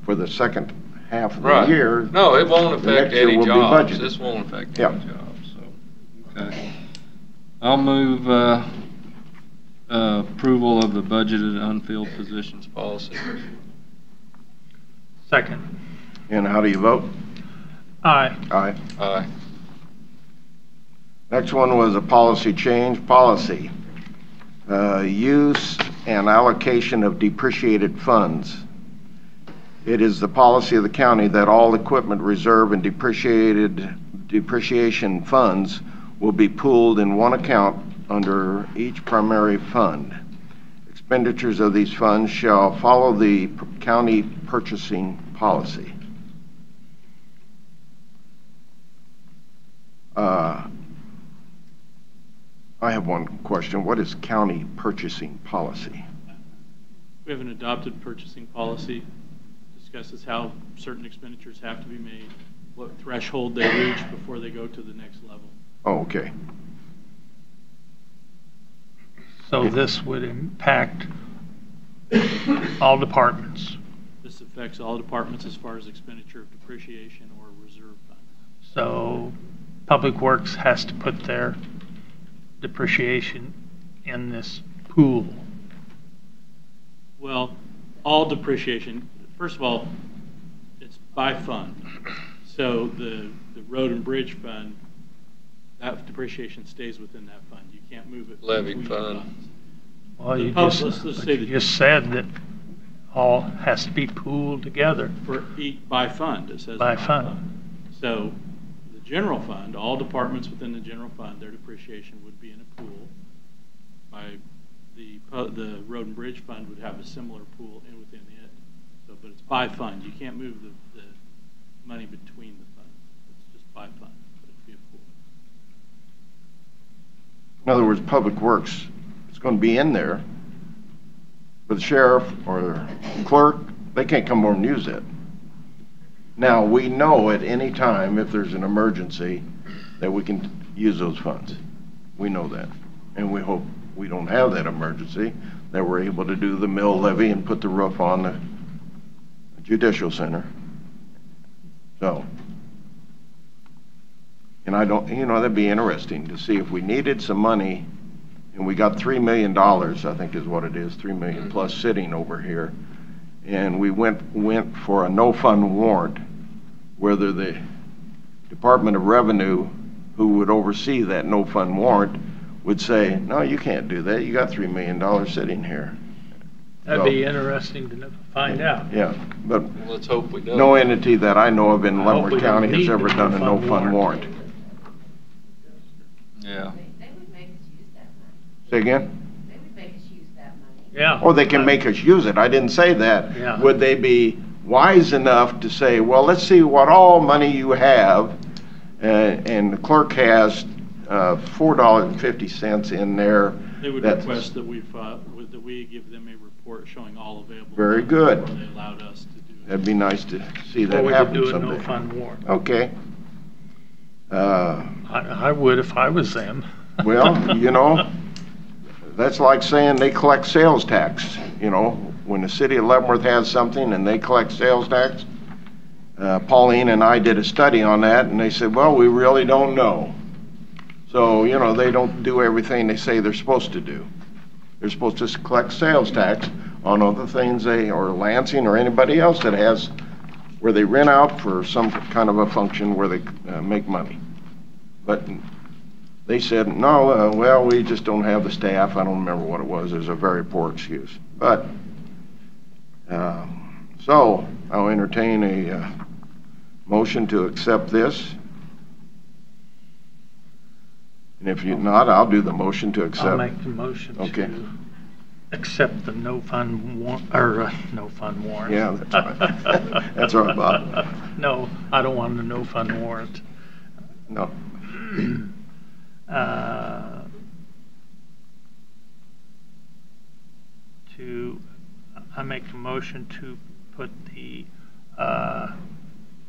for the second half of the Right. year, No, it won't the affect next year any will be jobs. budgeted. This won't affect Yeah. any jobs, so, okay. I'll move, approval of the budgeted unfilled positions policy. Second. and how do you vote? Aye. Aye. Aye. Next one was a policy change policy. Use and allocation of depreciated funds. It is the policy of the county that all equipment reserve and depreciation funds will be pooled in one account under each primary fund. Expenditures of these funds shall follow the county purchasing policy. I have one question. What is county purchasing policy? We have an adopted purchasing policy, discusses how certain expenditures have to be made, what threshold they reach before they go to the next level. Oh, okay. So this would impact all departments. This affects all departments as far as expenditure of depreciation or reserve funds. So Public Works has to put their depreciation in this pool. Well, all depreciation, first of all, it's by fund. So the road and bridge fund, that depreciation stays within that fund. You can't move it. Levy between fund. funds. Well, you Let's just, say but you that- just said that all has to be pooled together. For each, by fund, it says. By fund. So the general fund, all departments within the general fund, their depreciation would be in a pool. By the road and bridge fund would have a similar pool within it. So, but it's by fund. You can't move the money between the funds. It's just by fund, but it'd be a pool. In other words, Public Works is going to be in there, but the sheriff or clerk, they can't come over and use it. Now, we know at any time if there's an emergency that we can use those funds. We know that. And we hope we don't have that emergency, they were able to do the mill levy and put the roof on the judicial center. So, and I don't, that'd be interesting to see if we needed some money, and we got $3 million, I think is what it is, 3 million plus sitting over here, and we went for a no-fund warrant, whether the Department of Revenue, who would oversee that no-fund warrant, would say, no, you can't do that. You got $3 million sitting here. That'd be interesting to find out. Yeah, but Well, let's hope we don't. no entity that I know of in I hope Leavenworth we don't County has need ever the done a no-fund no-fund warrant. Yeah. They would make us use that money. Say again? They would make us use that money. Yeah. Or they can make us use it. I didn't say that. Yeah. Would they be wise enough to say, well, let's see what all money you have, and the clerk has $4.50 in there. They would That's request that we give them a report showing all available. Very funds good. before they allowed us to do it. That'd be nice to see that Or we could happen do a someday. no-fund warrant. Okay. I would if I was them. Well, that's like saying they collect sales tax. When the city of Leavenworth has something and they collect sales tax, Pauline and I did a study on that, and they said, well, we really don't know. So, they don't do everything they say they're supposed to do. They're supposed to collect sales tax on other things or Lansing or anybody else that has, where they rent out for some kind of a function where they make money. But they said, no, well, we just don't have the staff. I don't remember what it was. It was a very poor excuse. But, so I'll entertain a motion to accept this. And if you're not, I'll do the motion to accept. I'll make the motion Okay. to accept the no-fund warrant, or no-fund warrant. Yeah, that's right. That's all right, Bob. No, I don't want a no-fund warrant. No. I make a motion to put the,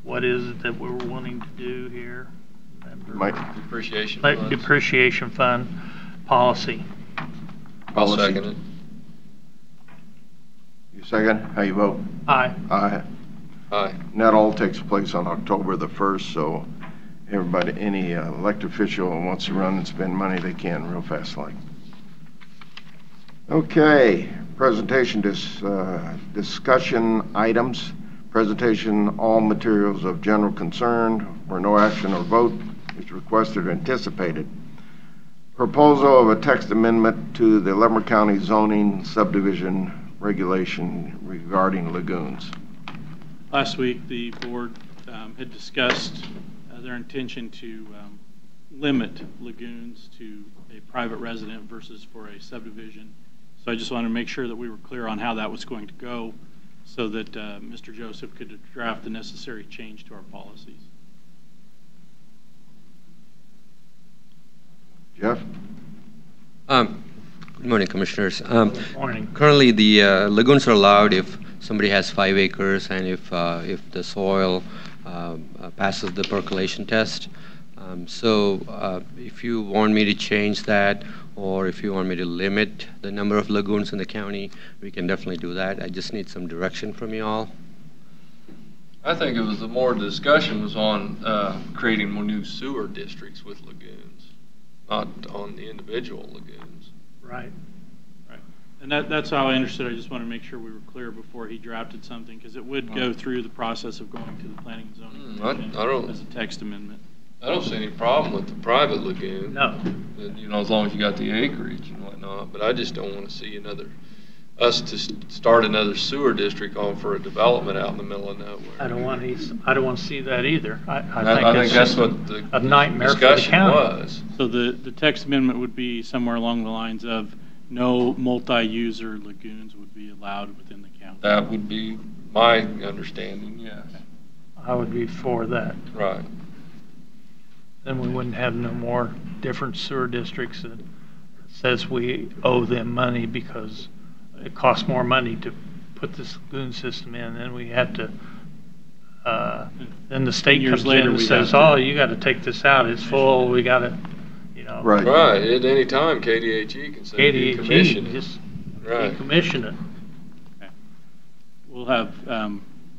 what is it that we're wanting to do here? Mike? Depreciation Like funds. depreciation fund policy. I'll Policy. second it. You second? How you vote? Aye. Aye. Aye. And that all takes place on October the 1st, so everybody, any elected official who wants to run and spend money, they can real fast like. Okay, presentation discussion items. Presentation, all materials of general concern where no action or vote is requested or anticipated. Proposal of a text amendment to the Leavenworth County zoning subdivision regulation regarding lagoons. Last week, the board had discussed their intention to limit lagoons to a private resident versus for a subdivision. So I just wanted to make sure that we were clear on how that was going to go so that Mr. Joseph could draft the necessary change to our policies. Jeff? Good morning, Commissioners. Morning. Currently, the lagoons are allowed if somebody has 5 acres and if the soil passes the percolation test. So if you want me to change that, or if you want me to limit the number of lagoons in the county, we can definitely do that. I just need some direction from you all. I think it was the more discussion was on creating more new sewer districts with lagoons, not on the individual lagoons. Right. Right. And that's how I understood. I just wanted to make sure we were clear before he drafted something, because it would go through the process of going to the Planning and Zoning Commission I don't- as a text amendment. I don't see any problem with the private lagoon. No. As long as you got the acreage and whatnot, but I just don't want to see us to start another sewer district on for a development out in the middle of nowhere. I don't want to see that either. I I think it's that's just what the a nightmare for the discussion county. was. So the text amendment would be somewhere along the lines of no multi-user lagoons would be allowed within the county. That would be my understanding, yes. I would be for that. Right. Then we wouldn't have no more different sewer districts that says we owe them money because it costs more money to put this lagoon system in. Then we have to, then the state Years comes later, in and we'd says, have to- oh, you got to take this out. It's full. We got to, Right. Right, at any time, KDHE can say KDHE decommission it. just Right. decommission it. Okay. We'll have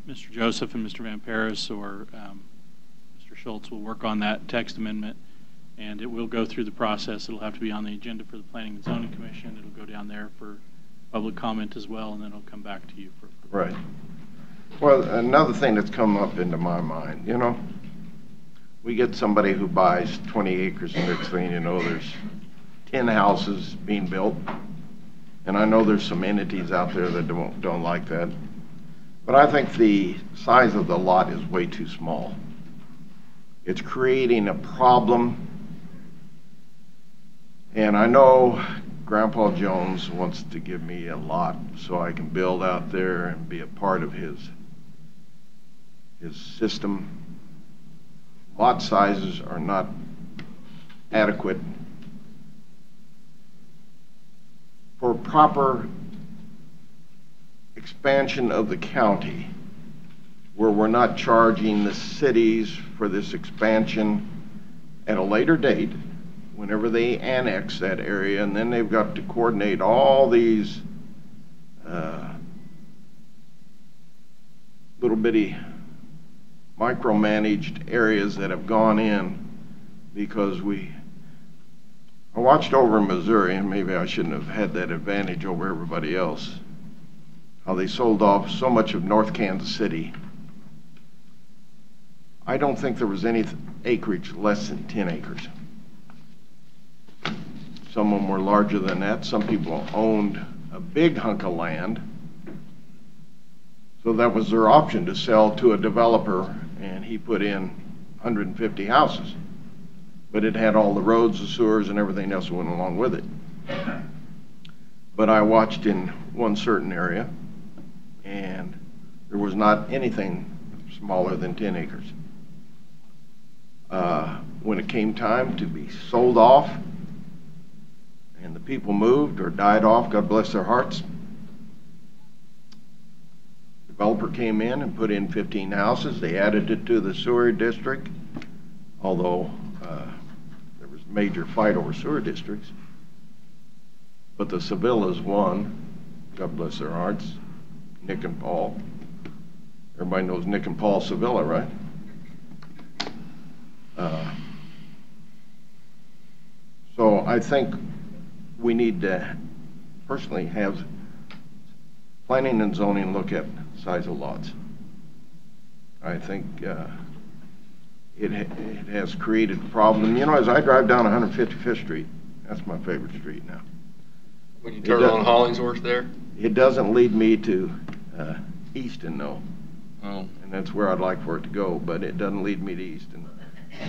Mr. Joseph and Mr. Van Paris or Mr. Schultz will work on that text amendment, and it will go through the process. It'll have to be on the agenda for the Planning and Zoning Commission. It'll go down there for public comment as well, and then it'll come back to you for Right. Well, another thing that's come up into my mind, you know, we get somebody who buys 20 acres and next thing you know, there's 10 houses being built. And I know there's some entities out there that don't like that. But I think the size of the lot is way too small. It's creating a problem. And I know Grandpa Jones wants to give me a lot so I can build out there and be a part of his system. Lot sizes are not adequate for proper expansion of the county, where we're not charging the cities for this expansion at a later date, whenever they annex that area, and then they've got to coordinate all these little bitty micromanaged areas that have gone in because I watched over in Missouri, and maybe I shouldn't have had that advantage over everybody else, how they sold off so much of North Kansas City. I don't think there was any acreage less than 10 acres. Some of them were larger than that. Some people owned a big hunk of land. So that was their option, to sell to a developer, and he put in 150 houses. But it had all the roads, the sewers, and everything else that went along with it. But I watched in one certain area, and there was not anything smaller than 10 acres. When it came time to be sold off, and the people moved or died off, God bless their hearts, developer came in and put in 15 houses. They added it to the sewer district, although there was major fight over sewer districts. But the Sevillas won, God bless their hearts, Nick and Paul. Everybody knows Nick and Paul Sevilla, right? So I think we need to personally have planning and zoning look at size of lots. I think it has created a problem. You know, as I drive down 155th Street, that's my favorite street now. When you turn on Hollingsworth there? It doesn't lead me to Easton, no. Oh. And that's where I'd like for it to go, but it doesn't lead me to Easton.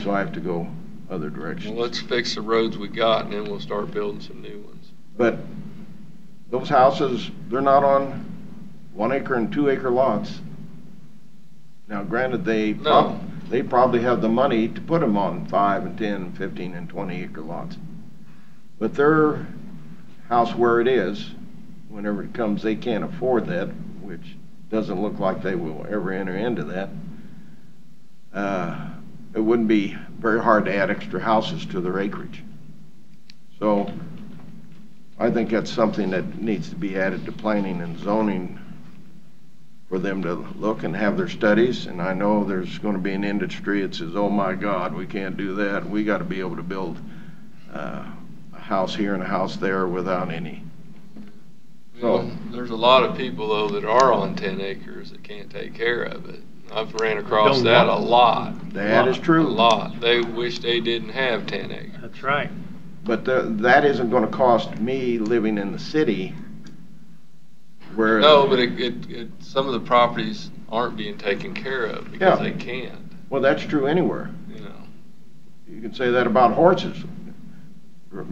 So I have to go other directions. Well, let's fix the roads we got, and then we'll start building some new ones. But those houses, they're not on 1 acre and 2 acre lots. Now, granted, they probably have the money to put them on 5 and 10 and 15 and 20 acre lots. But their house where it is, whenever it comes, they can't afford that, which doesn't look like they will ever enter into that. It wouldn't be very hard to add extra houses to their acreage. So I think that's something that needs to be added to planning and zoning for them to look and have their studies. And I know there's going to be an industry that says, oh my God, we can't do that. We got to be able to build a house here and a house there without any. Well, there's a lot of people, though, that are on 10 acres that can't take care of it. I've ran across that a lot. That is true. A lot. They wish they didn't have 10 acres. That's right. But that isn't going to cost me living in the city where... No, but some of the properties aren't being taken care of because they can't. Well, that's true anywhere. You know. You can say that about horses.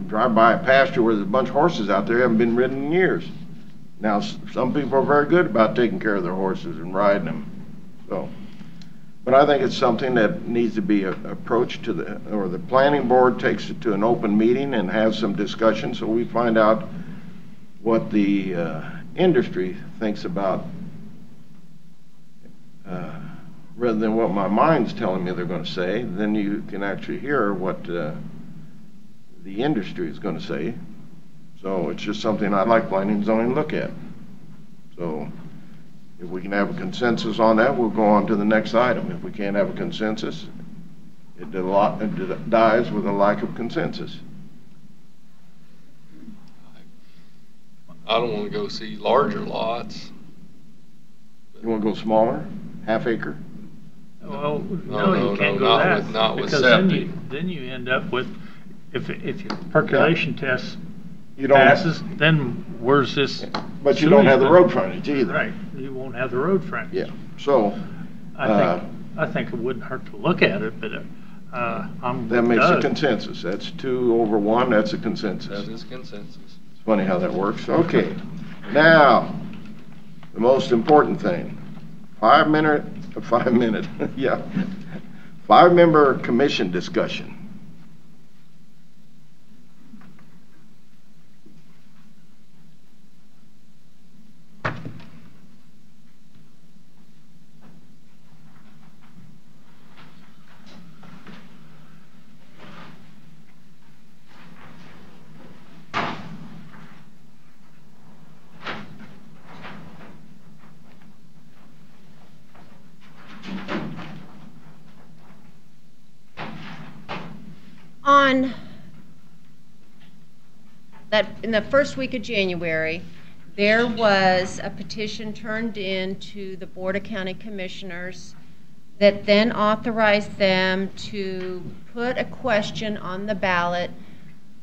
Drive by a pasture where there's a bunch of horses out there, haven't been ridden in years. Now, some people are very good about taking care of their horses and riding them. So, but I think it's something that needs to be approached to the planning board takes it to an open meeting and has some discussion so we find out what the industry thinks about rather than what my mind's telling me they're going to say. Then you can actually hear what the industry is going to say. So it's just something I'd like planning and zoning to look at. So if we can have a consensus on that, we'll go on to the next item. If we can't have a consensus, it dies with a lack of consensus. I don't want to go see larger lots. You want to go smaller, half acre? Well, No, no, you can't go not that. with- not with because then you end up with, if your percolation test You don't passes, then where's this? But you don't have the sewage road frontage either. Right, you won't have the road frontage. Yeah, so, I think it wouldn't hurt to look at it, but I'm that with makes a Doug. consensus. That's 2 over 1, that's a consensus. That is consensus. It's funny how that works. Okay, now, the most important thing, 5 minute, yeah, 5-member commission discussion. In the first week of January, there was a petition turned in to the Board of County Commissioners that then authorized them to put a question on the ballot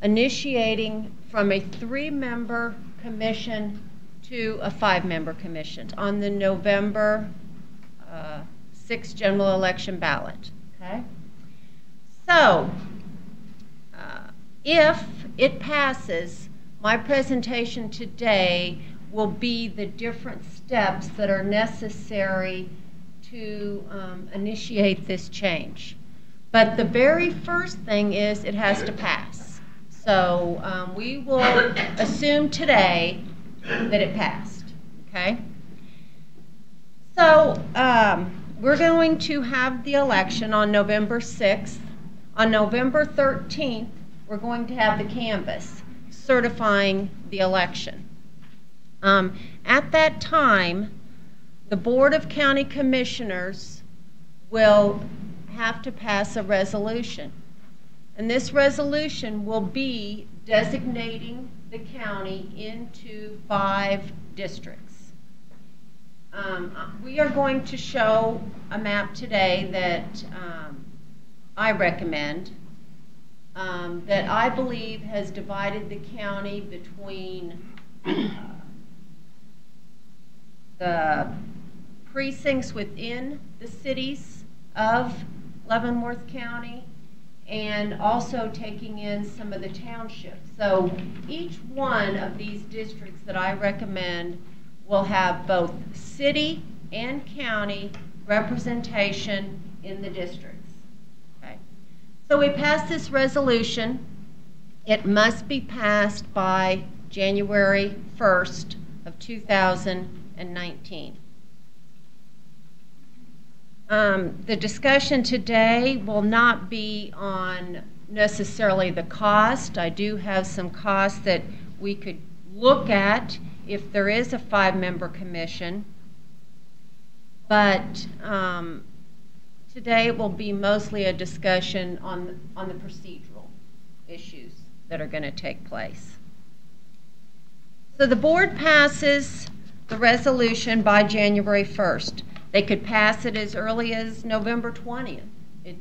initiating from a 3-member commission to a 5-member commission on the November 6th general election ballot. Okay? So, if it passes, my presentation today will be the different steps that are necessary to initiate this change. But the very first thing is it has to pass. So we will assume today that it passed, okay? So we're going to have the election on November 6th. On November 13th, we're going to have the canvass certifying the election. At that time, the Board of County Commissioners will have to pass a resolution. And this resolution will be designating the county into 5 districts. We are going to show a map today that I recommend, that I believe has divided the county between the precincts within the cities of Leavenworth County and also taking in some of the townships. So each one of these districts that I recommend will have both city and county representation in the districts. Okay. So we passed this resolution. It must be passed by January 1st of 2019. The discussion today will not be on necessarily the cost. I do have some costs that we could look at if there is a 5-member commission. But today will be mostly a discussion on the procedural issues that are going to take place. So the board passes the resolution by January 1st. They could pass it as early as November 20th. It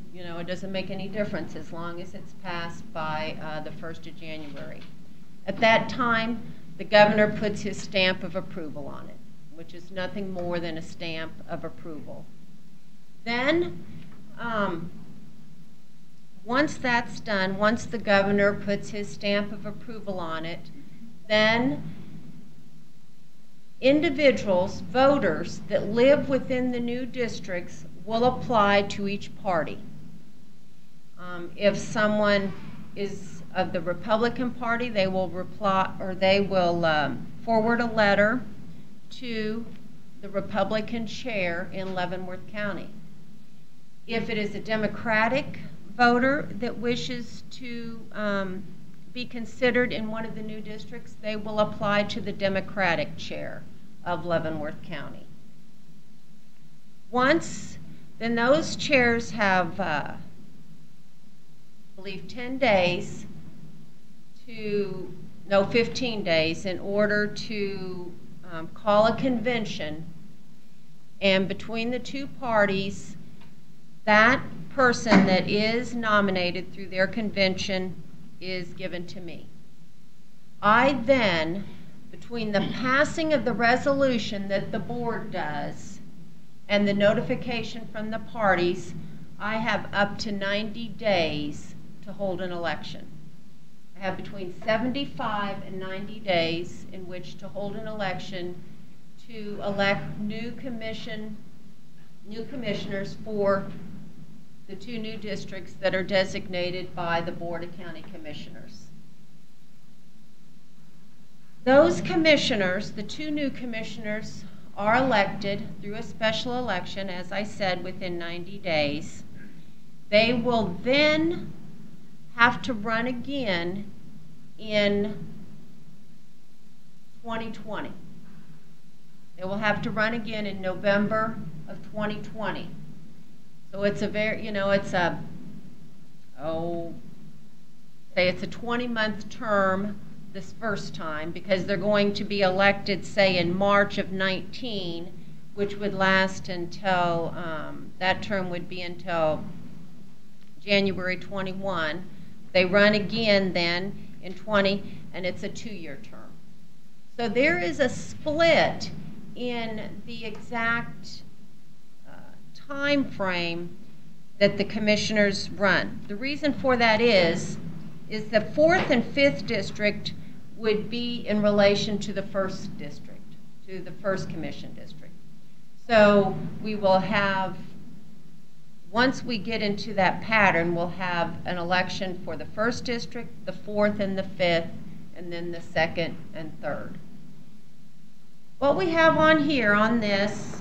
doesn't make any difference as long as it's passed by the 1st of January. At that time, the governor puts his stamp of approval on it, which is nothing more than a stamp of approval. Then, once that's done, once the governor puts his stamp of approval on it, then individuals, voters that live within the new districts will apply to each party. If someone is of the Republican Party, they will reply, or they will forward a letter to the Republican chair in Leavenworth County. If it is a Democratic voter that wishes to be considered in one of the new districts, they will apply to the Democratic chair of Leavenworth County. Once, then those chairs have, I believe, 10 days to, no, 15 days in order to call a convention, and between the two parties, that person that is nominated through their convention is given to me. I then, between the passing of the resolution that the board does and the notification from the parties, I have up to 90 days to hold an election. I have between 75 and 90 days in which to hold an election to elect new commissioners for the two new districts that are designated by the Board of County Commissioners. Those commissioners, the two new commissioners, are elected through a special election, as I said, within 90 days. They will then have to run again in 2020. They will have to run again in November of 2020. So it's a very, it's a, say it's a 20-month term this first time, because they're going to be elected, say, in March of 19, which would last until, that term would be until January 21. They run again then in 20, and it's a 2-year term. So there is a split in the exact time frame that the commissioners run. The reason for that is the 4th and 5th district would be in relation to the 1st district, to the 1st commission district. So we will have, once we get into that pattern, we'll have an election for the 1st district, the 4th and the 5th, and then the 2nd and 3rd. What we have on here on this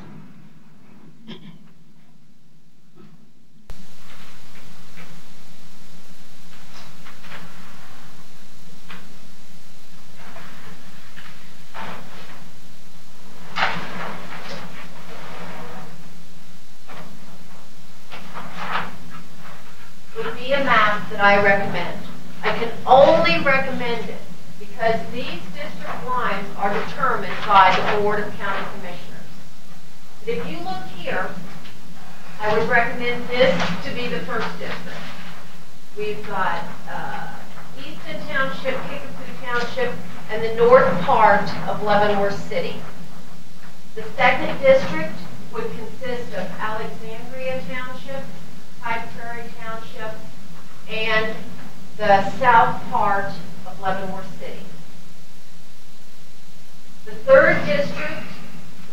would be a map that I recommend. I can only recommend it because these district lines are determined by the Board of County Commissioners. But if you look here, I would recommend this to be the 1st district. We've got Easton Township, Kickapoo Township, and the north part of Leavenworth City. The 2nd district would consist of Alexandria Township, Tide Prairie Township, and the south part of Leavenworth City. The 3rd district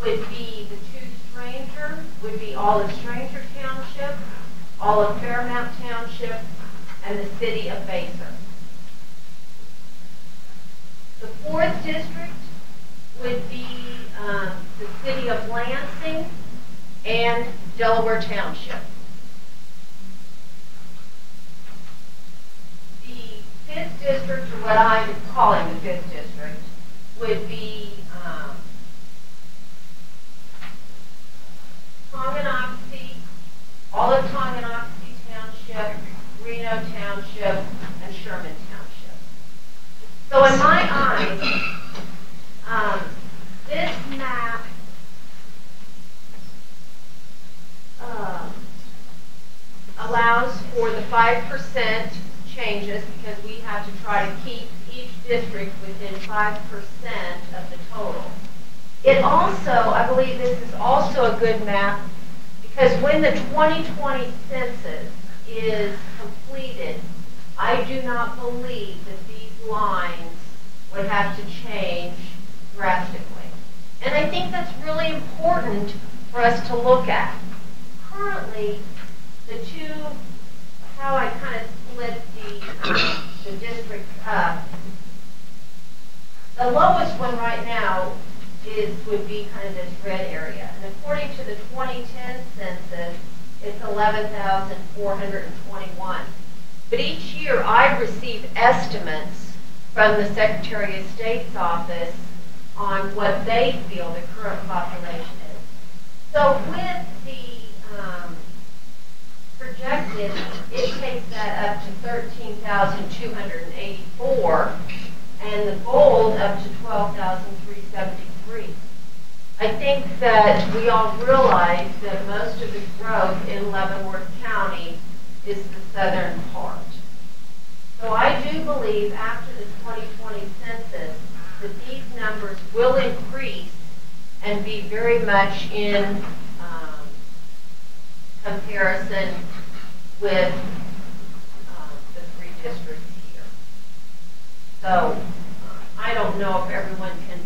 would be the would be all of Stranger Township, all of Fairmount Township, and the city of Basehor. The 4th district would be the city of Lansing and Delaware Township. The 5th district, or what I'm calling the 5th district, would be Tonganoxie, all of Tonganoxie Township, Reno Township, and Sherman Township. So in my eyes, this map allows for the 5% changes because we have to try to keep each district within 5% of the total. It also, I believe this is also a good map because when the 2020 census is completed, I do not believe that these lines would have to change drastically. And I think that's really important for us to look at. Currently, the two, how I kind of split the districts up, the lowest one right now would be kind of this red area. And according to the 2010 census, it's 11,421. But each year I receive estimates from the Secretary of State's office on what they feel the current population is. So with the projected, it takes that up to 13,284, and the gold up to 12,373. I think that we all realize that most of the growth in Leavenworth County is the southern part. So I do believe after the 2020 census that these numbers will increase and be very much in comparison with the three districts here. So I don't know if everyone can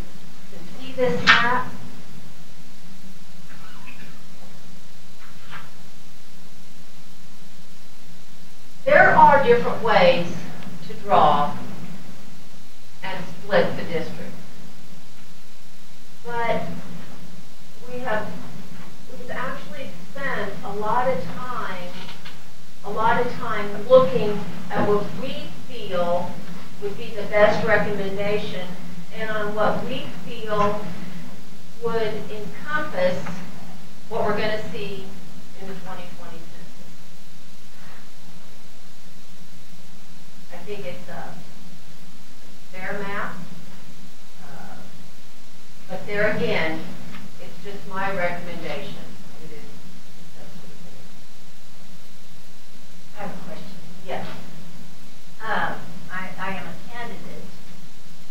see this map. There are different ways to draw and split the district. But we've actually spent a lot of time looking at what we feel would be the best recommendation and on what we feel would encompass what we're going to see in the 2020 census. I think it's a fair map, but there again, it's just my recommendation. It is I have a question. yes. I am a candidate.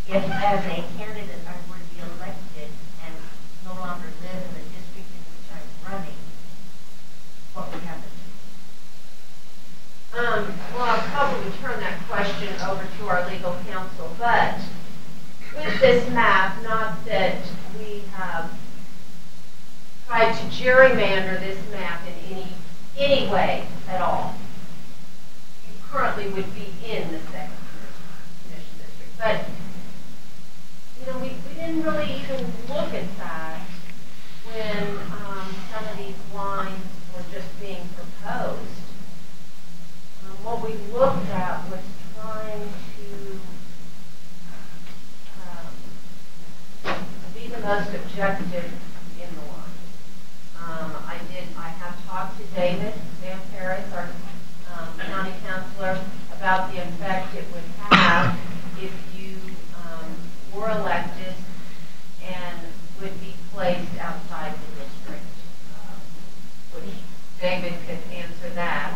If as a candidate I were to be elected and no longer live in the district in which I'm running, what would happen? Well, I'll probably turn that question over to our legal counsel, but with this map, not that we have tried to gerrymander this map in any way at all. You currently would be in the second commission district, but you know, we didn't really even look at that when some of these lines were just being proposed. What we looked at was trying to be the most objective in the line. I have talked to David Van Paris, our county counselor, about the effect it would have if you were elected and would be placed outside the district, which David could answer that.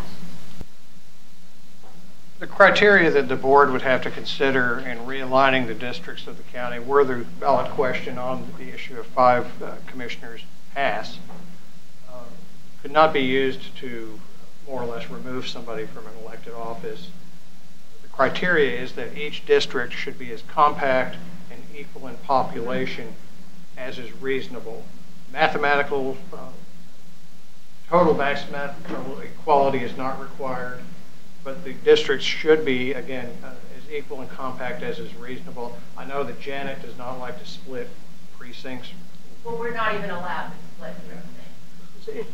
The criteria that the board would have to consider in realigning the districts of the county were the ballot question on the issue of 5 commissioners pass. Could not be used to more or less remove somebody from an elected office. The criteria is that each district should be as compact and equal in population as is reasonable. Mathematical, total mathematical equality is not required, but the districts should be, again, as equal and compact as is reasonable. I know that Janet does not like to split precincts. Well, we're not even allowed to split precincts. The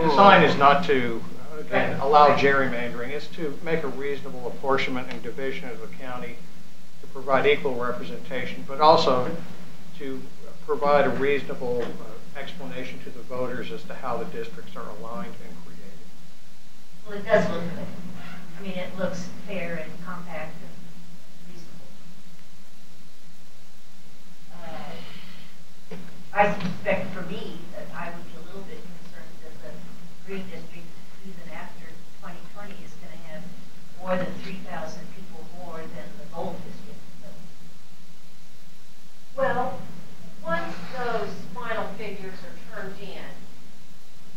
design is not to, again, allow gerrymandering. It's to make a reasonable apportionment and division of the county to provide equal representation, but also to provide a reasonable explanation to the voters as to how the districts are aligned and created. Well, it does look good. I mean, it looks fair and compact and reasonable. I suspect for me that I would be a little bit concerned that the Green District, even after 2020, is going to have more than 3,000 people more than the Gold District. Well, once those final figures are turned in,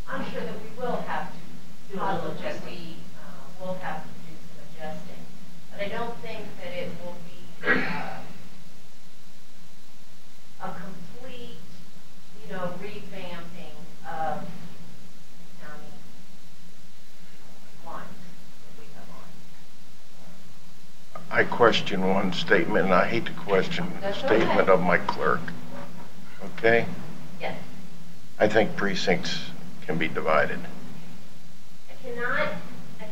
I'm sure that we will have to Do a little adjusting. We'll have to do some adjusting. But I don't think that it will be a complete, revamping of the county lines that we have on. I question one statement, and I hate to question the That's statement okay. of my clerk. Okay? Yes. I think precincts can be divided. I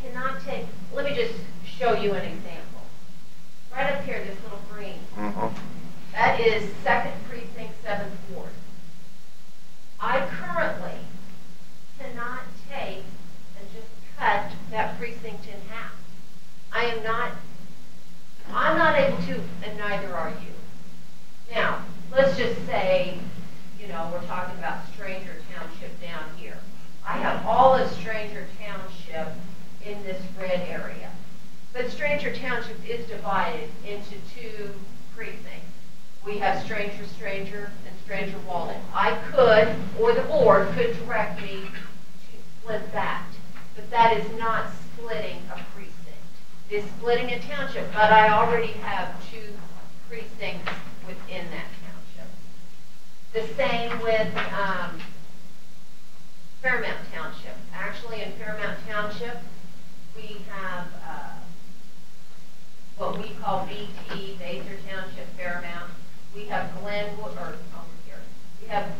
cannot take, let me just show you an example. Right up here, this little green is 2nd Precinct, 7th Ward. I currently cannot take and just cut that precinct in half. I'm not able to, and neither are you. Now, let's just say, you know, we're talking about Stranger Township down here. I have all of Stranger Township in this red area. But Stranger Township is divided into 2 precincts. We have Stranger, and Stranger Walden. I could, or the board could direct me to split that. But that is not splitting a precinct. It is splitting a township, but I already have 2 precincts within that township. The same with Fairmount Township. Actually, in Fairmount Township, we have what we call BT, Baser Township, Fairmount. We have Glenwood, or over here. We have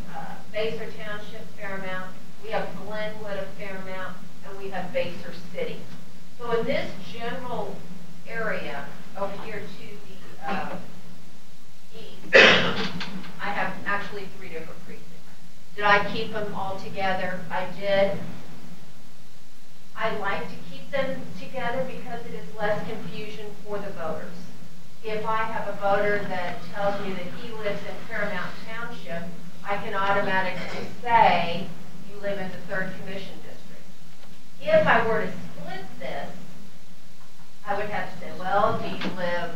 Baser Township, Fairmount. We have Glenwood of Fairmount, and we have Baser City. So in this general area over here to the east, I have actually 3 different precincts. Did I keep them all together? I did. I like to keep them together because it is less confusion for the voters. If I have a voter that tells me that he lives in Fairmount Township, I can automatically say, you live in the 3rd Commission District. If I were to split this, I would have to say, well, do you live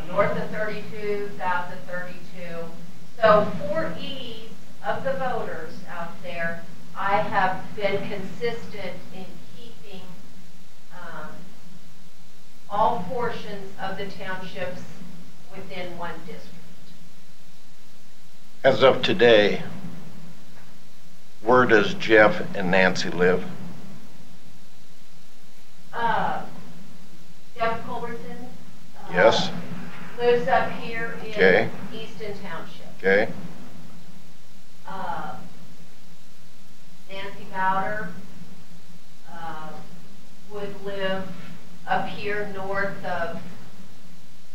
north of 32, south of 32? So for ease of the voters out there, I have been consistent in keeping all portions of the townships within 1 district. As of today, where does Jeff and Nancy live? Jeff Culbertson Yes. lives up here in Okay. Easton Township. Okay. Nancy Bowder would live up here north of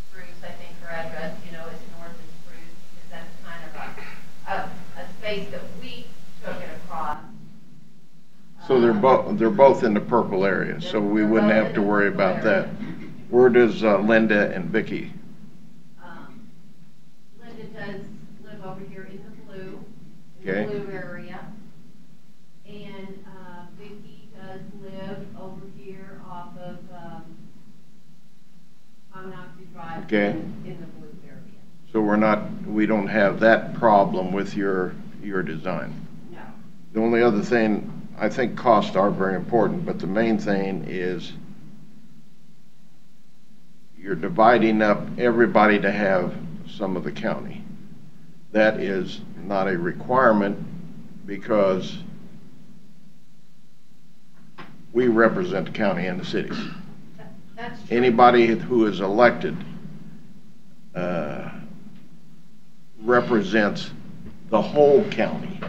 Spruce. I think her address, is north of Spruce, because that's kind of a space that we took it across. So they're both in the purple area, so we wouldn't have to worry about that. Where does Linda and Vicky? Linda does live over here in the blue, Okay. blue area. And Vicky does live over here off of Moxie Drive Okay. in the blue area. So we don't have that problem with your design. No. The only other thing, I think costs are very important, but the main thing is you're dividing up everybody to have some of the county. That is not a requirement because we represent the county and the cities. That's true. Anybody who is elected represents the whole county.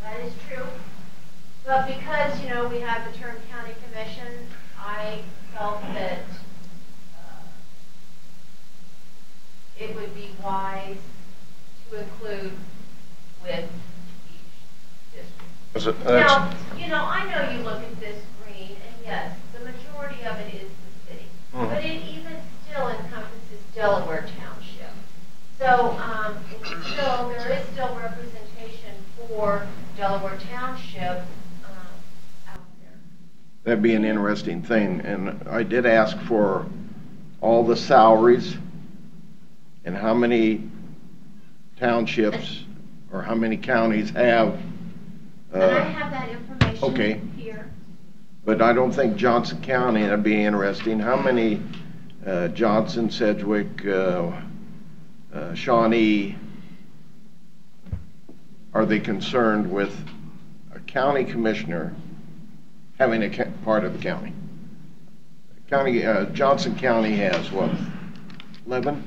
That is true. But because, we have the term county commission, I felt that it would be wise to include with each district. Now, I know you look at this green, and yes, the majority of it is the city, but it even still encompasses Delaware Township. So there is still representation for Delaware Township out there. That'd be an interesting thing, and I did ask for all the salaries and how many townships or how many counties have. And I have that information okay. here. But I don't think Johnson County, that'd be interesting. How many Johnson, Sedgwick, Shawnee, are they concerned with a county commissioner having a part of the county? Johnson County has what, 11?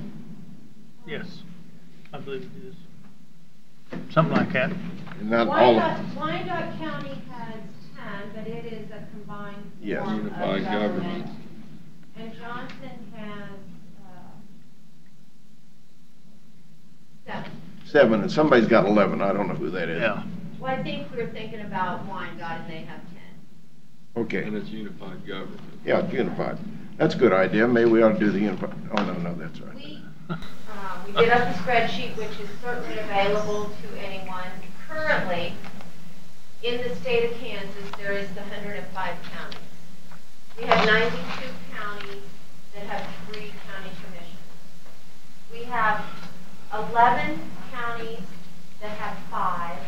Yes, I believe it is. Something like that. And not all. Wyandotte County has 10, but it is a combined Yes. form Unified of government. And Johnson has 7, and somebody's got 11. I don't know who that is. Yeah. Well, I think we were thinking about Wyandotte, and they have 10. Okay. And it's unified government. Yeah, it's unified. That's a good idea. Maybe we ought to do the unified. Oh, no, that's right. We did up a spreadsheet, which is certainly available to anyone. Currently, in the state of Kansas, there is the 105 counties. We have 92 counties that have 3 county commissioners. We have 11 counties that have 5,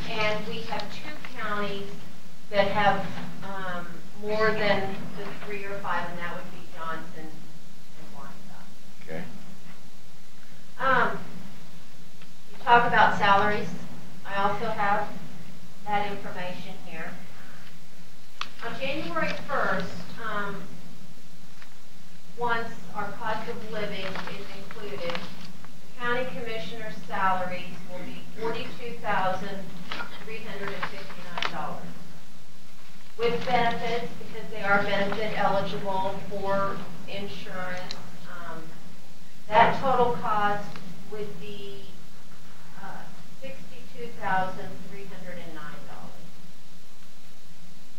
and we have 2 counties that have more than the 3 or 5, and that would be Johnson and Wyandotte. Okay. You talk about salaries. I also have that information here. On January 1st, once our cost of living is included, the county commissioner's salaries will be $42,359. With benefits, because they are benefit eligible for insurance, that total cost would be $62,309.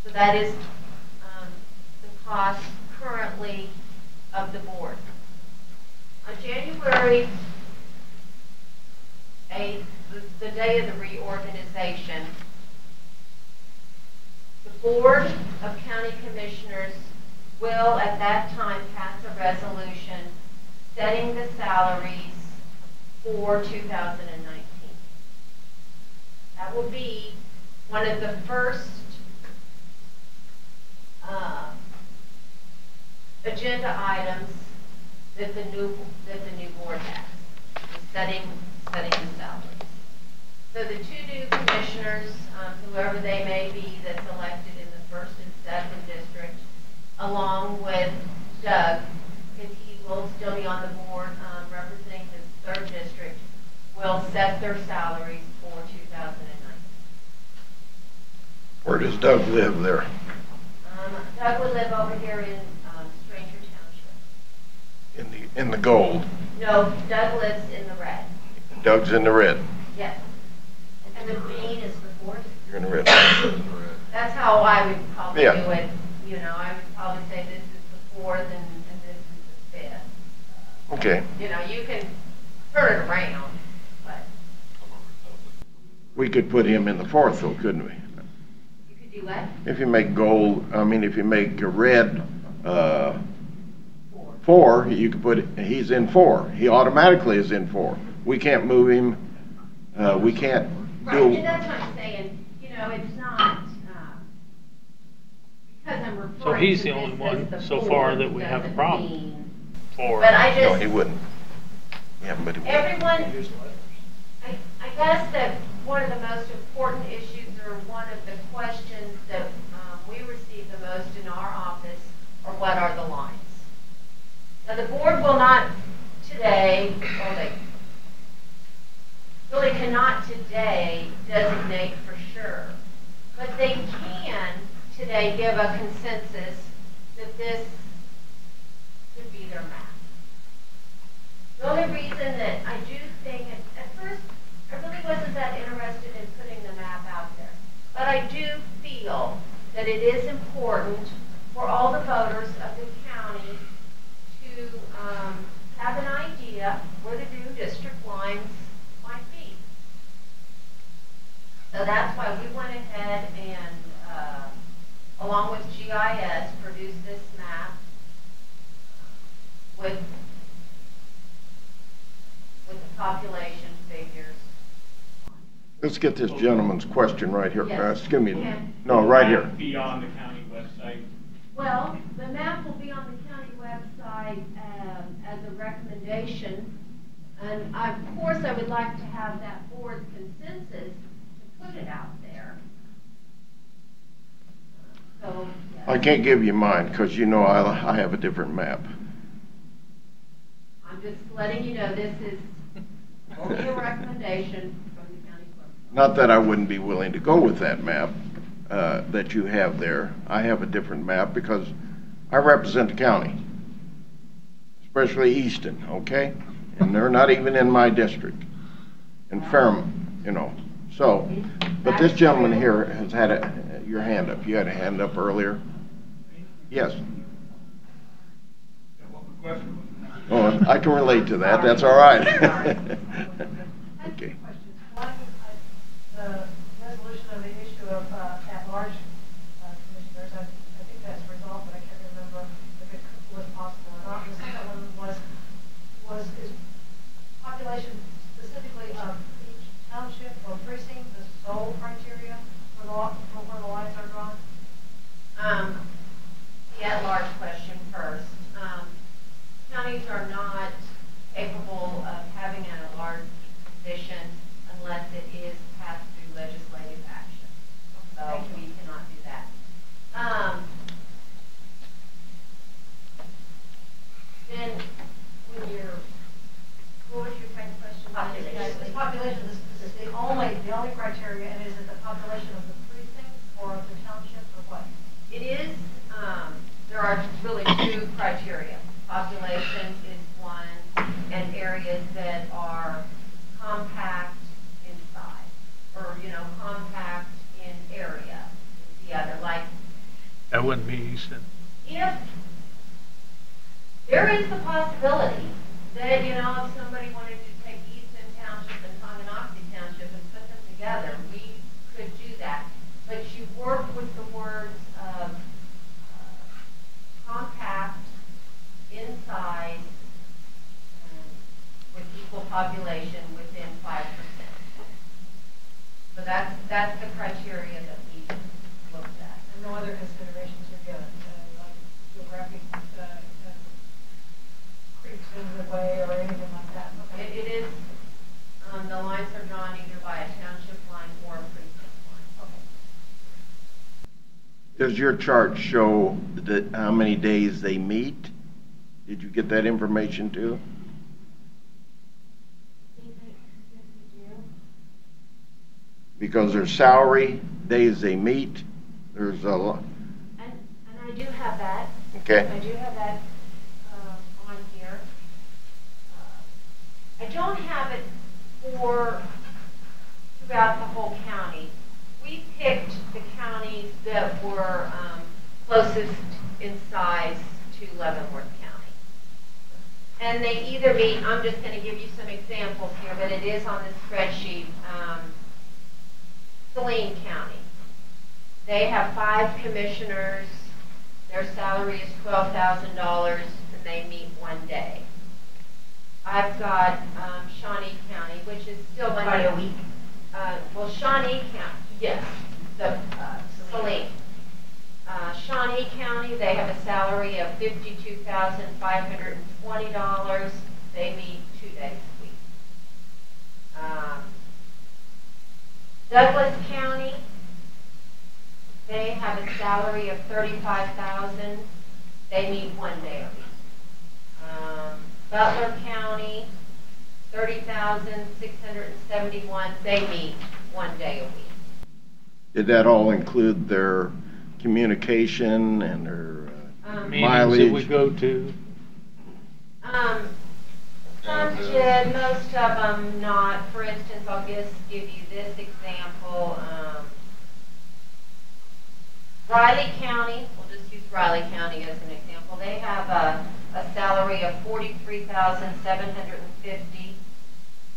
So that is the cost currently of the board. On January 8th, the day of the reorganization, the Board of County Commissioners will at that time pass a resolution setting the salaries for 2019. That will be one of the first agenda items that the new board has, is setting the salaries. So the 2 new commissioners, whoever they may be, that's elected in the 1st and 2nd district, along with Doug, because he will still be on the board representing his 3rd district, will set their salaries for 2019. Where does Doug live there? Doug would live over here in Stranger Township. In the gold. No, Doug lives in the red. Doug's in the red. Yes. And the green is the 4th? You're in the red. That's how I would probably Yeah. do it. You know, I would probably say this is the 4th and this is the 5th. Okay. You know, you can turn it around, but We could put him in the 4th, though, couldn't we? you could do what? If you make if you make a red 4, you could put, he's in 4. He automatically is in 4. We can't move him. We can't Right, do. and that's what I'm saying. You know, it's not, because I'm referring So he's to the only this one as the so far board that we have a doesn't problem mean- for. But I No, just. he wouldn't. Yeah, but he wouldn't. Everyone, I guess that one of the most important issues, or one of the questions that we receive the most in our office, are what are the lines? Now, the board will not today, or they really cannot today designate for sure, but they can today give a consensus that this could be their map. The only reason that I do think, at first, I really wasn't that interested in putting the map out there. But I do feel that it is important for all the voters of the county to have an idea where the new district lines might be. So that's why we went ahead and, along with GIS, produced this map with the population figures. Let's get this gentleman's question right here. Yes. Excuse me. Yeah. No, right here. Be on the county website. Well, the map will be on the county website as a recommendation. And of course, I would like to have that board consensus to put it out there. So, yes. I can't give you mine because you know I have a different map. I'm just letting you know this is only a recommendation from the county clerk. Not that I wouldn't be willing to go with that map that you have there. I have a different map because I represent the county, especially Easton, okay? And they're not even in my district. and Fairmont, you know. So, but this gentleman here has had your hand up. You had a hand up earlier. Yes. Oh, I can relate to that. That's all right. Okay. One, the resolution of the issue of at-large commissioners, I think that's resolved, but I can't remember if it was possible or not. The second one is population specifically of each township or precinct, the sole criteria for where the lines are drawn? The at-large question first. Counties are not capable of having an at-large position unless it is passed through legislative action. So we cannot do that. Then when you're, what was your second question? Population. The population is the only criteria, and is it the population of the precinct or of the township or what? It is, there are really two criteria. Population is one, and areas that are compact in size, or, compact in area is the other. Like, That wouldn't be Easton. if there is the possibility that, if somebody wanted to take Easton Township and Tonganoxie Township and put them together, we could do that. But you work with the words of compact, in size, with equal population within 5%. So that's the criteria that we looked at. And no other considerations are given, like geographic creeks in the way or anything like that? Okay. It is, the lines are drawn either by a township line or a precinct line. Okay. Does your chart show that how many days they meet? Did you get that information too? Because there's salary, days they meet, there's a lot. And I do have that. Okay. I do have that on here. I don't have it for throughout the whole county. We picked the counties that were closest in size to Leavenworth County. And they either meet, I'm just going to give you some examples here, but it is on this spreadsheet. Saline County. They have 5 commissioners. Their salary is $12,000, and they meet one day. I've got Shawnee County, which is still one day a week. Well, Shawnee County, yes, the Saline. Shawnee County, they have a salary of $52,520. They meet 2 days a week. Douglas County, they have a salary of $35,000. They meet 1 day a week. Butler County, $30,671. They meet 1 day a week. Did that all include their communication and their Meetings mileage? that we go to. Some did, most of them not. For instance, I'll just give you this example. Riley County, we'll just use Riley County as an example. They have a salary of $43,750.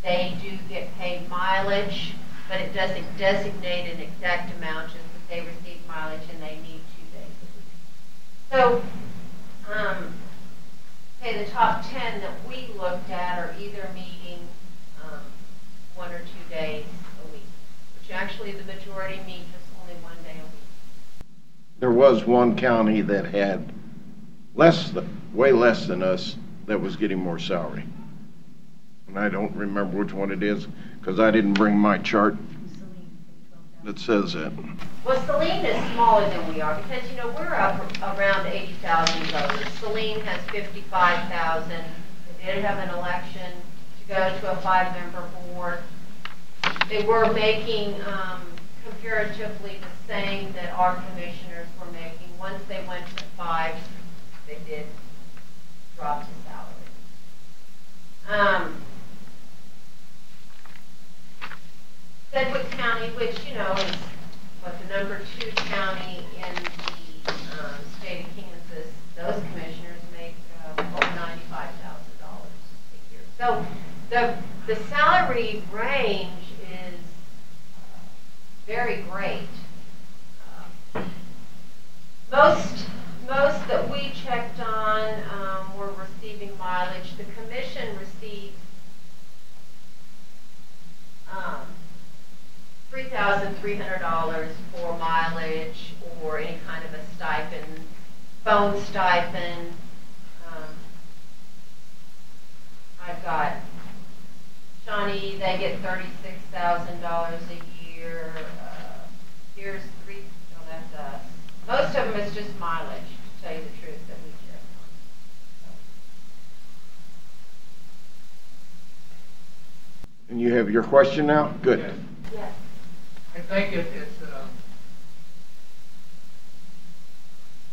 They do get paid mileage, but it doesn't designate an exact amount, just that they receive mileage and they need 2 days a week. So, okay, the top 10 that we looked at are either meeting 1 or 2 days a week, which actually the majority meet just only 1 day a week. There was one county that had way less than us that was getting more salary. And I don't remember which one it is because I didn't bring my chart that says that. Well, Saline is smaller than we are because, we're up around 80,000 voters. Saline has 55,000. They did have an election to go to a 5-member board. They were making comparatively the same that our commissioners were making. Once they went to 5, they did drop to salary. range is very great. Most that we checked on were receiving mileage. The commission receives $3,300 for mileage or any kind of a stipend, phone stipend. I've got Shawnee, they get $36,000 a year. Here's that's us. Most of them is just mileage, to tell you the truth, that we check on. And you have your question now? Good. Yes. Yes. I think it's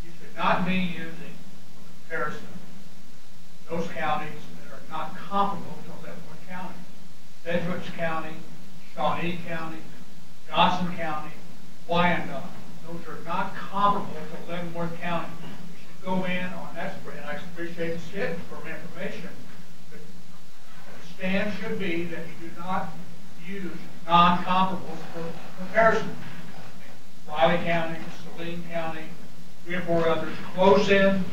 you should not be using for comparison those counties that are not comparable to Leavenworth County. Sedgwick's County, Shawnee County, Johnson County, Wyandotte. Those are not comparable to Leavenworth County. You should go in on that spread. I appreciate the SIT for information, but the stand should be that you do not use non-comparables for comparison. Riley County, Saline County, 3 or 4 others, close in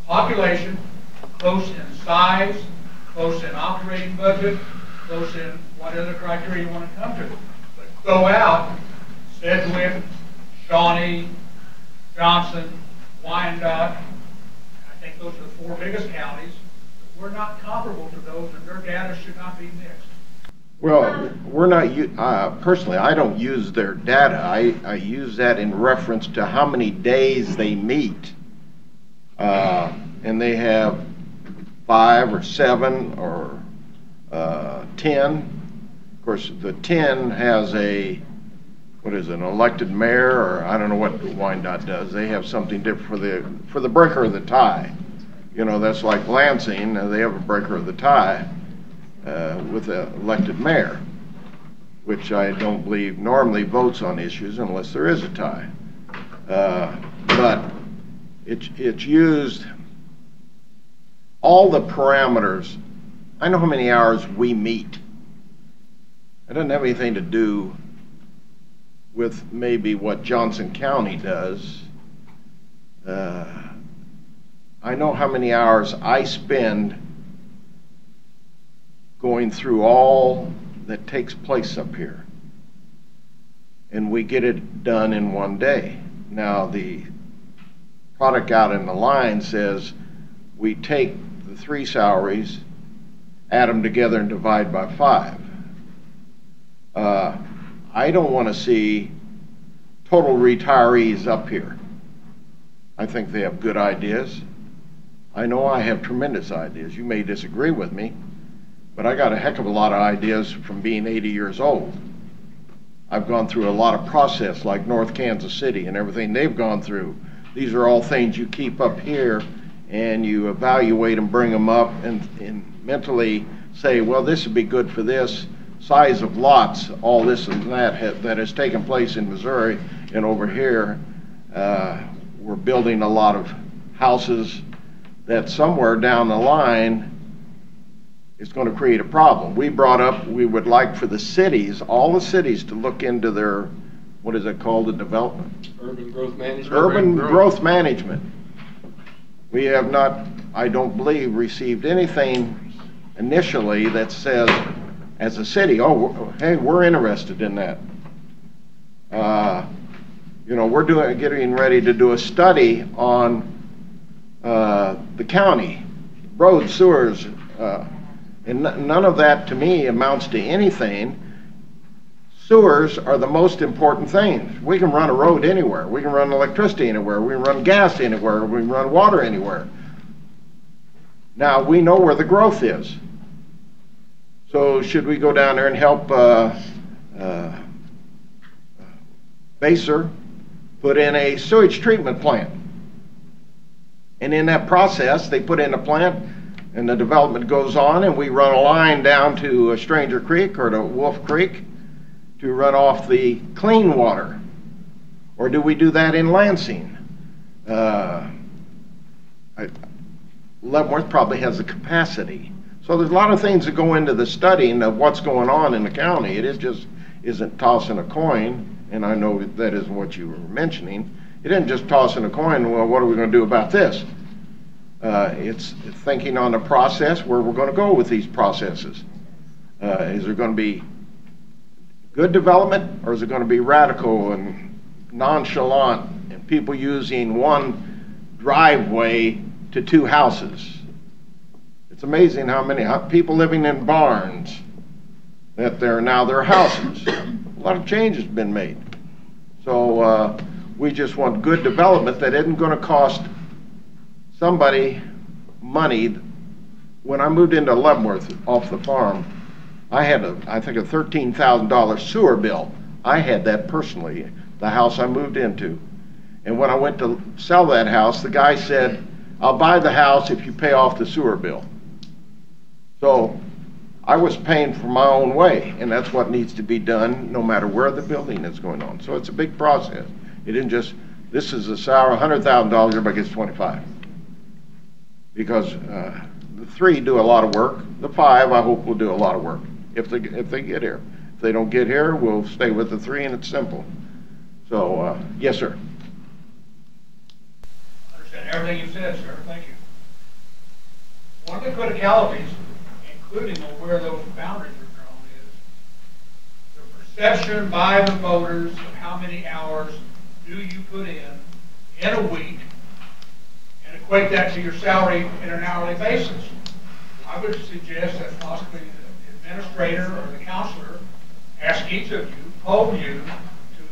population, close in size, close in operating budget, close in what other criteria you want to come to. But go out, Sedgwick, Shawnee, Johnson, Wyandotte, I think those are the 4 biggest counties. We're not comparable to those, and their data should not be mixed. Well, we're not, personally, I don't use their data. I use that in reference to how many days they meet. And they have 5 or 7 or 10. Of course, the 10 has what is it, an elected mayor, or I don't know what Wyandotte does. They have something different for the breaker of the tie. You know, that's like Lansing. They have a breaker of the tie with an elected mayor, which I don't believe normally votes on issues unless there is a tie. But it's used, all the parameters. I know how many hours we meet. It doesn't have anything to do with maybe what Johnson County does. I know how many hours I spend going through all that takes place up here. And we get it done in one day. Now the product out in the line says we take the 3 salaries, add them together and divide by 5. I don't want to see total retirees up here. I think they have good ideas. I know I have tremendous ideas. You may disagree with me, but I got a heck of a lot of ideas from being 80 years old. I've gone through a lot of process like North Kansas City and everything they've gone through. These are all things you keep up here and you evaluate and bring them up and mentally say, well, this would be good for this. Size of lots, all this and that has taken place in Missouri, and over here we're building a lot of houses that somewhere down the line is going to create a problem. We brought up, we would like for the cities, all the cities, to look into their, what is it called, the development? Urban growth management. Urban growth management. We have not, I don't believe, received anything initially that says, as a city, oh, hey, we're interested in that. You know, we're getting ready to do a study on the county, roads, sewers, and none of that to me amounts to anything. Sewers are the most important things. We can run a road anywhere. We can run electricity anywhere. We can run gas anywhere. We can run water anywhere. Now, we know where the growth is. So should we go down there and help Baser put in a sewage treatment plant? And in that process, they put in a plant and the development goes on and we run a line down to Stranger Creek or to Wolf Creek to run off the clean water. Or do we do that in Lansing? Leavenworth probably has the capacity. So there's a lot of things that go into the studying of what's going on in the county. It just isn't tossing a coin, and I know that isn't what you were mentioning. It isn't just tossing a coin, well, what are we going to do about this? It's thinking on the process, where we're going to go with these processes. Is there going to be good development, or is it going to be radical and nonchalant and people using one driveway to two houses? It's amazing how many people living in barns that they're now their houses. A lot of change has been made. So we just want good development that isn't going to cost somebody money. When I moved into Leavenworth off the farm, I had I think a $13,000 sewer bill. I had that personally, the house I moved into. And when I went to sell that house, the guy said, I'll buy the house if you pay off the sewer bill. So I was paying for my own way, and that's what needs to be done no matter where the building is going on. So it's a big process. It isn't just, this is a salary, $100,000, everybody gets 25. Because the 3 do a lot of work. The 5, I hope, will do a lot of work if they get here. If they don't get here, we'll stay with the 3, and it's simple. So, yes, sir. I understand everything you said, sir. Thank you. One of the criticalities, including where those boundaries are drawn, is the perception by the voters of how many hours do you put in a week, and equate that to your salary in an hourly basis. I would suggest that possibly the administrator or the counselor ask each of you, poll you, to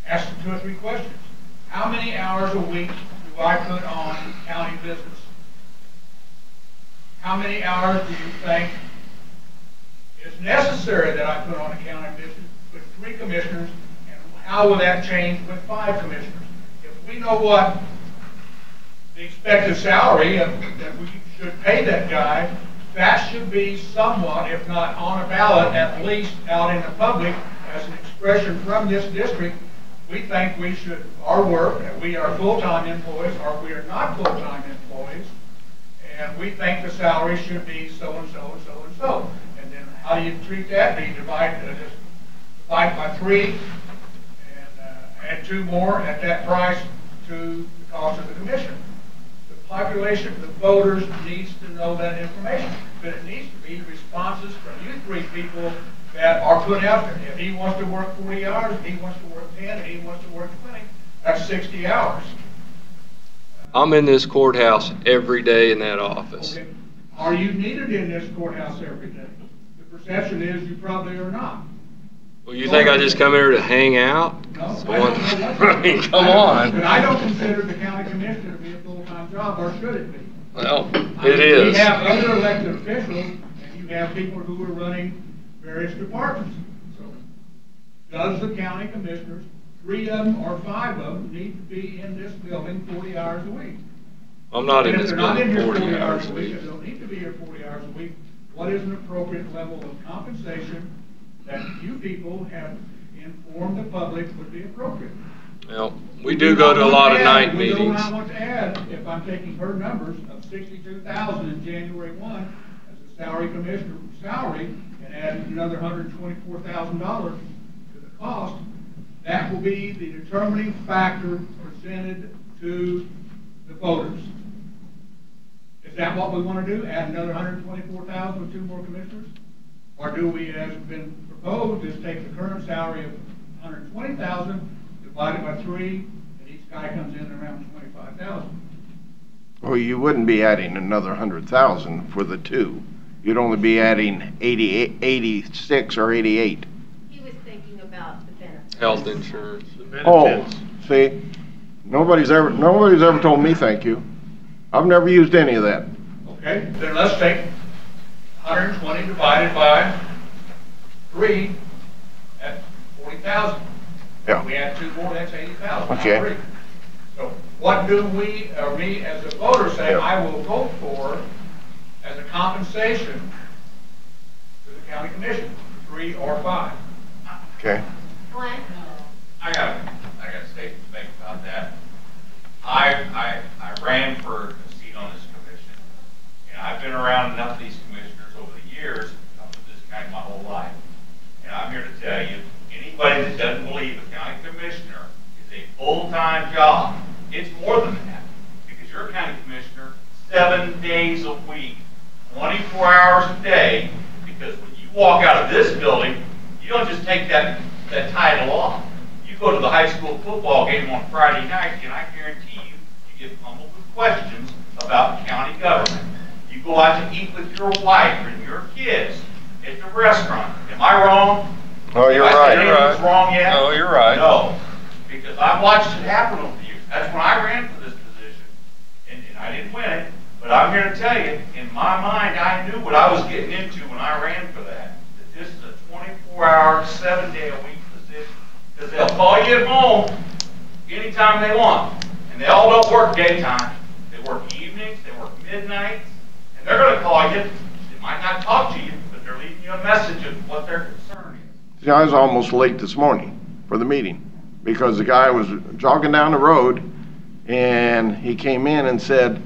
ask 2 or 3 questions. How many hours a week do I put on county business? How many hours do you think is necessary that I put on a county business with 3 commissioners, and how will that change with 5 commissioners? If we know what the expected salary that we should pay that guy, that should be somewhat, if not on a ballot, at least out in the public as an expression from this district. We think we should, our work, and we are full-time employees, or we are not full-time employees, and we think the salary should be so and so and so and so. And then how do you treat that? Do you divide by 3 and add 2 more at that price to the cost of the commission? The population, the voters, needs to know that information, but it needs to be responses from you 3 people that are put out there. If he wants to work 40 hours, if he wants to work 10, if he wants to work 20, that's 60 hours. I'm in this courthouse every day in that office. Okay. Are you needed in this courthouse every day? The perception is you probably are not. Well, you think I just come here to hang out? No, I mean, come on. But I don't consider the county commissioner to be a full-time job, or should it be? Well, it is. We have other elected officials, and you have people who are running various departments. So, does the county commissioners, 3 of them or 5 of them, need to be in this building 40 hours a week? I'm not in And this if they're not in building here 40 hours a week, week. if they don't need to be here 40 hours a week, what is an appropriate level of compensation that you people have informed the public would be appropriate? Well, we do go to a lot of night We do meetings. not want to add, if I'm taking her numbers of 62,000 in January 1 as a salary commissioner salary, and add another $124,000 to the cost, that will be the determining factor presented to the voters. Is that what we want to do? Add another $124,000 with 2 more commissioners? Or do we, as been proposed, is take the current salary of $120,000, divide it by 3, and each guy comes in around $25,000? Well, you wouldn't be adding another 100,000 for the 2. You'd only be adding 86 or 88. He was thinking about the benefits. Health insurance. Oh, see, nobody's ever told me thank you. I've never used any of that. Okay, then let's take 120 divided by 3 at 40,000. Yeah. We add 2 more, that's 80,000. Okay. So what do we, or me as a voter, say Yeah. I will vote for as a compensation to the county commission, 3 or 5? Okay. Glenn? I got a statement to make about that. I ran for a seat on this commission, and I've been around enough of these commissioners here to tell you, anybody that doesn't believe a county commissioner is a full-time job, it's more than that. Because you're a county commissioner 7 days a week, 24 hours a day, because when you walk out of this building, you don't just take that title off. You go to the high school football game on Friday night, and I guarantee you, you get pummeled with questions about county government. You go out to eat with your wife and your kids at the restaurant. Am I wrong? Oh, you're Have I right. said anything's wrong yet? No, you're right. No, because I've watched it happen over the years. That's when I ran for this position, and I didn't win it. But I'm here to tell you, in my mind, I knew what I was getting into when I ran for that. That this is a 24-hour, 7-day-a-week position. Because they'll call you at home anytime they want. And they all don't work daytime. They work evenings, they work midnights, and they're going to call you. They might not talk to you, but they're leaving you a message of what their concern is. See, I was almost late this morning for the meeting because the guy was jogging down the road and he came in and said,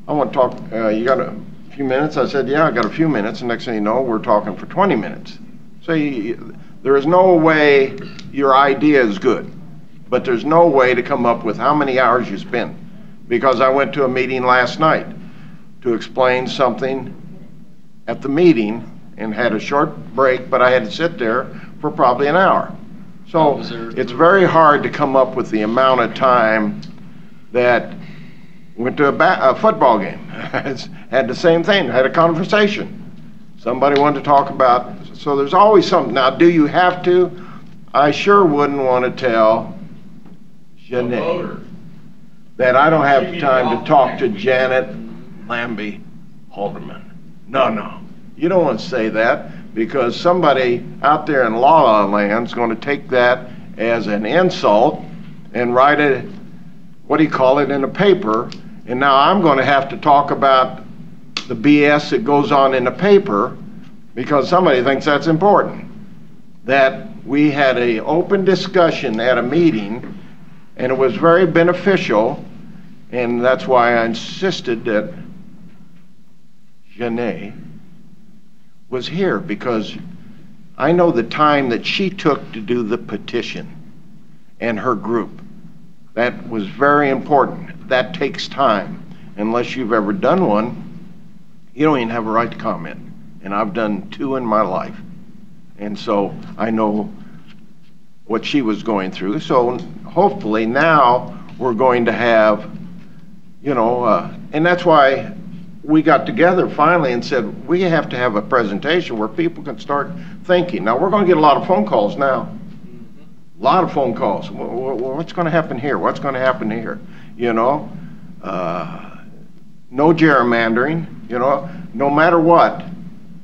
I want to talk, you got a few minutes? I said, yeah, I got a few minutes. And next thing you know, we're talking for 20 minutes. So there is no way your idea is good, but there's no way to come up with how many hours you spend. Because I went to a meeting last night to explain something at the meeting and had a short break, but I had to sit there for probably an hour. So it's very hard to come up with the amount of time that went to a football game. Had the same thing, had a conversation. Somebody wanted to talk about, so there's always something. Now, do you have to? I sure wouldn't want to tell Janae that I don't have time to talk to Janet Lambie Halderman. No. You don't want to say that because somebody out there in La La Land is going to take that as an insult and write it, what do you call it, in a paper. And now I'm going to have to talk about the BS that goes on in the paper because somebody thinks that's important. That we had an open discussion at a meeting and it was very beneficial, and that's why I insisted that Janae was here, because I know the time that she took to do the petition and her group. That was very important. That takes time. Unless you've ever done one, you don't even have a right to comment. And I've done 2 in my life. And so I know what she was going through. So hopefully now we're going to have, and that's why we got together finally and said, we have to have a presentation where people can start thinking. Now, we're going to get a lot of phone calls now. A lot of phone calls. What's going to happen here? What's going to happen here? No gerrymandering, no matter what.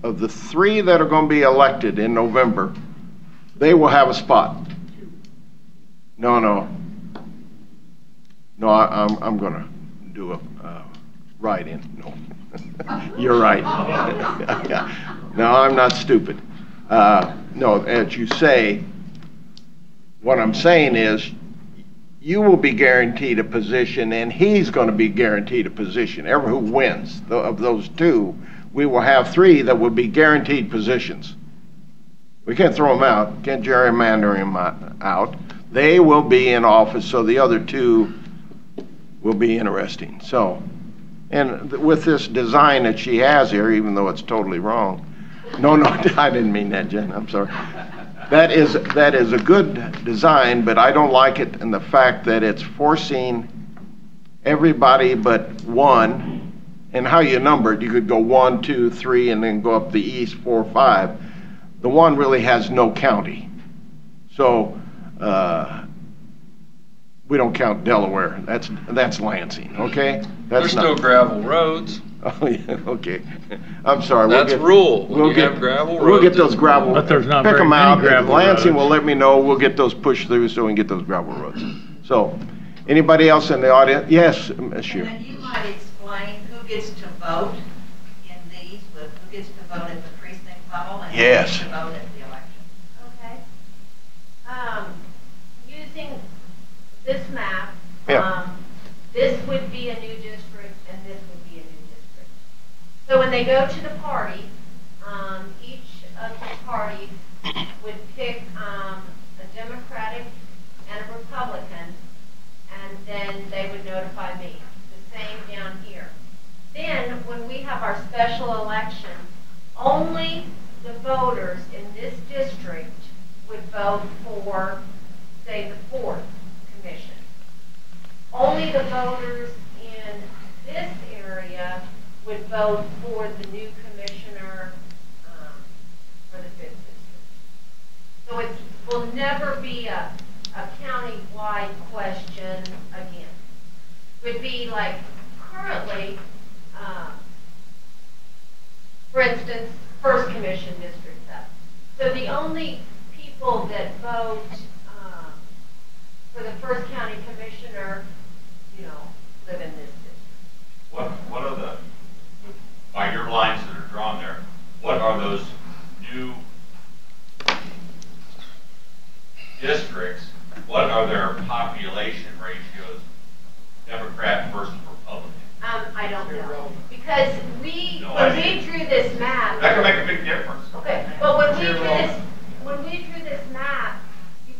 Of the 3 that are going to be elected in November, they will have a spot. No, I'm going to do a write-in. No, you're right. No, I'm not stupid. No, as you say, what I'm saying is you will be guaranteed a position and he's going to be guaranteed a position. Ever who wins of those 2, we will have 3 that will be guaranteed positions. We can't throw them out, can't gerrymander them out. They will be in office, so the other 2 will be interesting. So, and with this design that she has here, even though it's totally wrong. No, I didn't mean that, Jen, I'm sorry. That is a good design, but I don't like it in the fact that it's forcing everybody but one, and how you number it, you could go 1, 2, 3, and then go up the east, 4, 5. The 1 really has no county. So we don't count Delaware. That's Lansing, okay? There's still gravel roads. Oh, yeah, okay. I'm sorry. That's rule. We'll get gravel roads. We'll get those gravel. But there's not pick very them many out. gravel Lansing will roads. let me know. We'll get those pushed through so we can get those gravel roads. So, anybody else in the audience? Yes, Ms. Shue. And then you might explain who gets to vote in these, with who gets to vote at the precinct level and Yes. who gets to vote at the election. Okay. Using this map, Yeah. this would be a new district and this would be a new district. So when they go to the party, each of the parties would pick a Democratic and a Republican, and then they would notify me. The same down here. Then, when we have our special election, only the voters in this district would vote for, say, the 4th commission. Only the voters in this area would vote for the new commissioner for the 5th district. So it will never be a county-wide question again. It would be like currently, for instance, 1st Commission District 7. So the only people that vote for the 1st County Commissioner, live in this district. What are the, by your lines that are drawn there, what are those new districts? What are their population ratios, Democrat versus Republican? I don't know. Because when we drew this map. That could make a big difference. Okay, but when we drew this map, you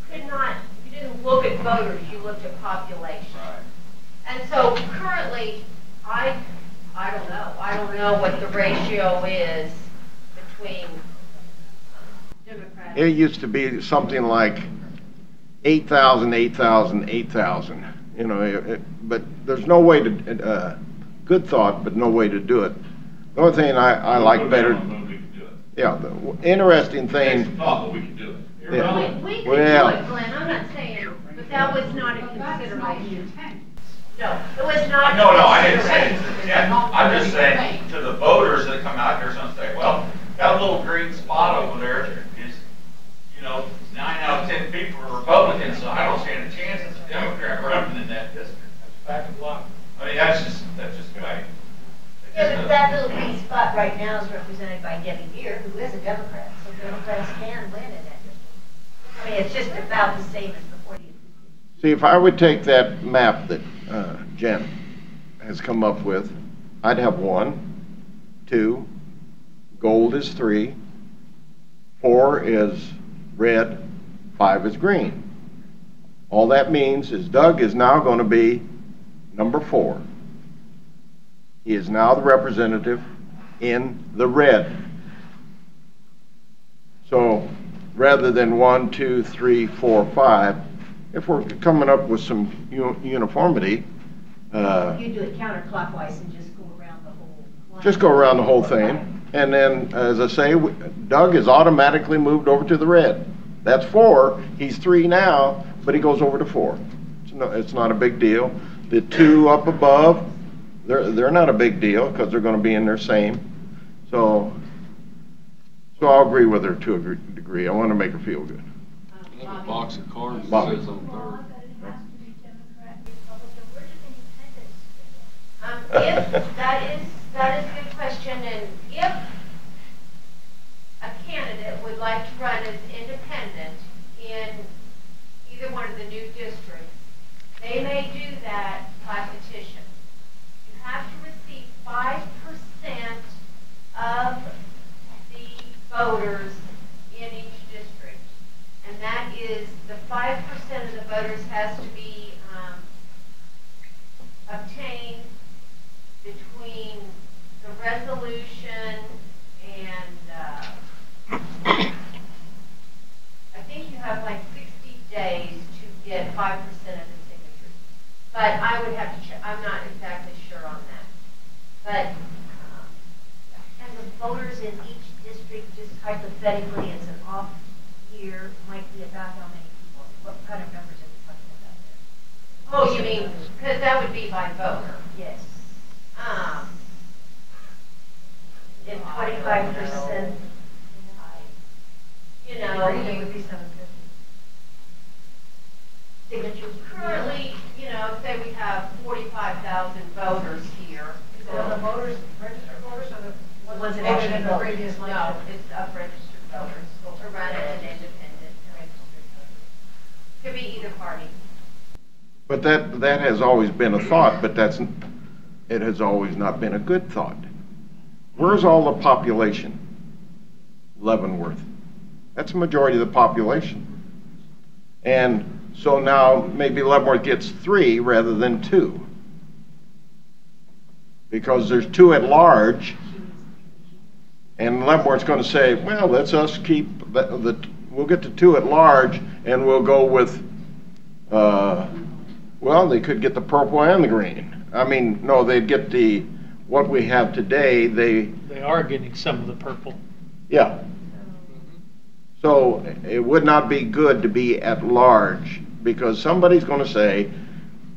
didn't look at voters, you looked at population. Right. And so currently, I don't know. I don't know what the ratio is between Democrats. It used to be something like 8,000, 8,000, 8,000. But there's no way to, good thought, but no way to do it. The only thing I like better, yeah, the interesting thing. Thought, but we can do it. Yeah. We could do it, Glenn. I'm not saying, but that was not a consideration. No, it was not. No, I didn't say it. I'm just saying to the voters that come out here, some say, well, that little green spot over there is, 9 out of 10 people are Republicans, so I don't stand a chance as a Democrat running in that district. Back of luck. I mean, that's just right. Yeah, but that little green spot right now is represented by Debbie Gear, who is a Democrat, so Democrats can win in that district. I mean, it's just about the same as the 40th. See, if I would take that map that Jen has come up with, I'd have 1, 2, gold is 3, 4 is red, 5 is green. All that means is Doug is now going to be number 4. He is now the representative in the red. So rather than 1, 2, 3, 4, 5, if we're coming up with some uniformity, You do it counterclockwise and just go around the whole line. just go around the whole thing. And then, as I say, Doug is automatically moved over to the red. That's 4. He's 3 now, but he goes over to 4. It's not a big deal. The 2 up above, they're not a big deal because they're going to be in their same. So I'll agree with her to a degree. I want to make her feel good. I have a box of cards that Bobby. says on third. If that is a good question, and if a candidate would like to run as independent in either one of the new districts, they may do that by petition. You have to receive 5% of the voters in each district, and that is the 5% of the voters has to be obtained between the resolution and I think you have like 60 days to get 5% of the signatures. But I would have to check. I'm not exactly sure on that. But And the voters in each district, just hypothetically, as an off year, might be about how many people? What kind of numbers are we talking about there? oh, you mean because that would be by voter? Yes. In 25%. You It know, would be 750. Signatures. currently, say we have 45,000 voters here. So the voters, registered voters, are the ones that Voted actually in the vote? previous election. No, it's of registered voters to run as an independent. Could be either party. But that has always been a thought, but it has always not been a good thought. Where's all the population? Leavenworth. That's a majority of the population. And so now maybe Leavenworth gets 3 rather than 2. Because there's 2 at large, and Leavenworth's going to say, well, let's us keep, we'll get to 2 at large, and we'll go with, well, they could get the purple and the green. I mean, no, they'd get what we have today, They are getting some of the purple. Yeah. So it would not be good to be at large, because somebody's going to say,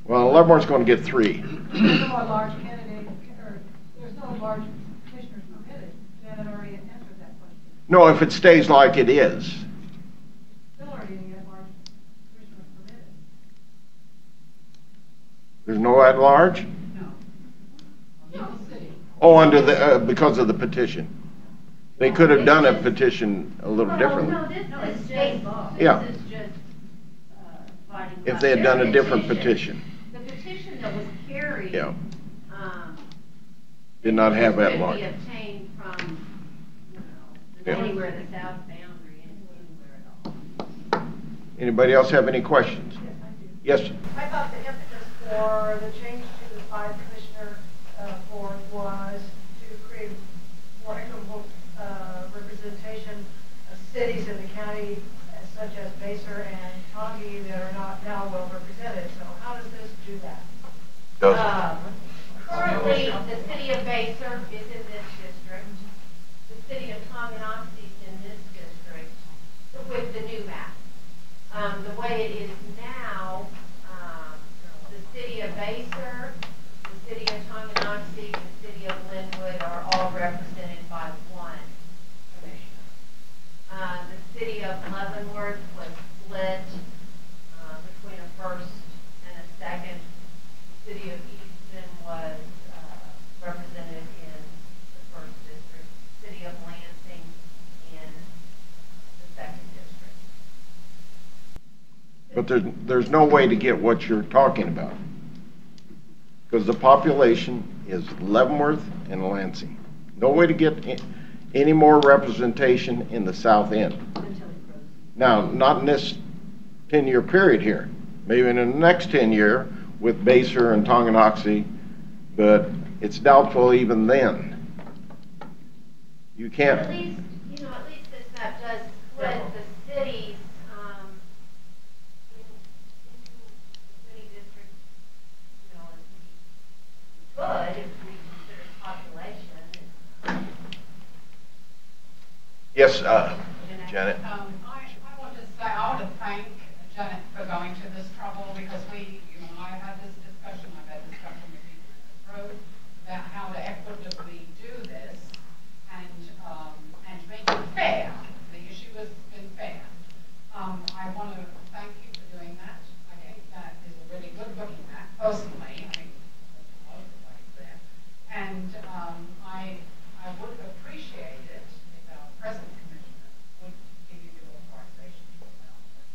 well, Leavenworth's going to get 3. There's no large candidate, or there's no large commissioners permitted. Janet already answered that question. No, if it stays like it is. Still already get large commissioners permitted. There's no at large? No, city. Oh, under the, because of the petition. They could have done a petition a little differently. No, this is state law. Yeah. This is just fighting. If they had done a different petition. The petition that was carried. Yeah. Did not have at large. Could be obtained from, anywhere in the south boundary, anywhere at all. Anybody else have any questions? Yes. I thought the impetus for the change to the 5-commissioner board was to create more equitable representation of cities in the county, such as Basel and Tongi, that are not now well represented. So how does this do that? Currently, the city of Basel is in this district. The city of Tonganoxie is in this district with the new map. The way it is now, the city of Basel, the city of Tonganoxie, the city of Linwood are all represented by 1 commissioner. The city of Leavenworth was split between a 1st and a 2nd. The city of Easton was represented in the 1st district. The city of Lansing in the 2nd district. But there's no way to get what you're talking about. Because the population is Leavenworth and Lansing. No way to get any more representation in the south end. Now, not in this 10-year period here. Maybe in the next 10-year with Basel and Tonganoxie, but it's doubtful even then. You can't. At least this map does split the cities into many districts. Good if we consider population. Yes, Janet. I want to say I want to thank Janet for going to this trouble, because I had this discussion, I've had discussion with people in this road about how to equitably do this and make it fair. The issue has been fair. I want to thank you for doing that. I think that is a really good looking map, personally. I think there's a lot of ways there. And I would appreciate it if our present commissioner would give you the authorization to allow this.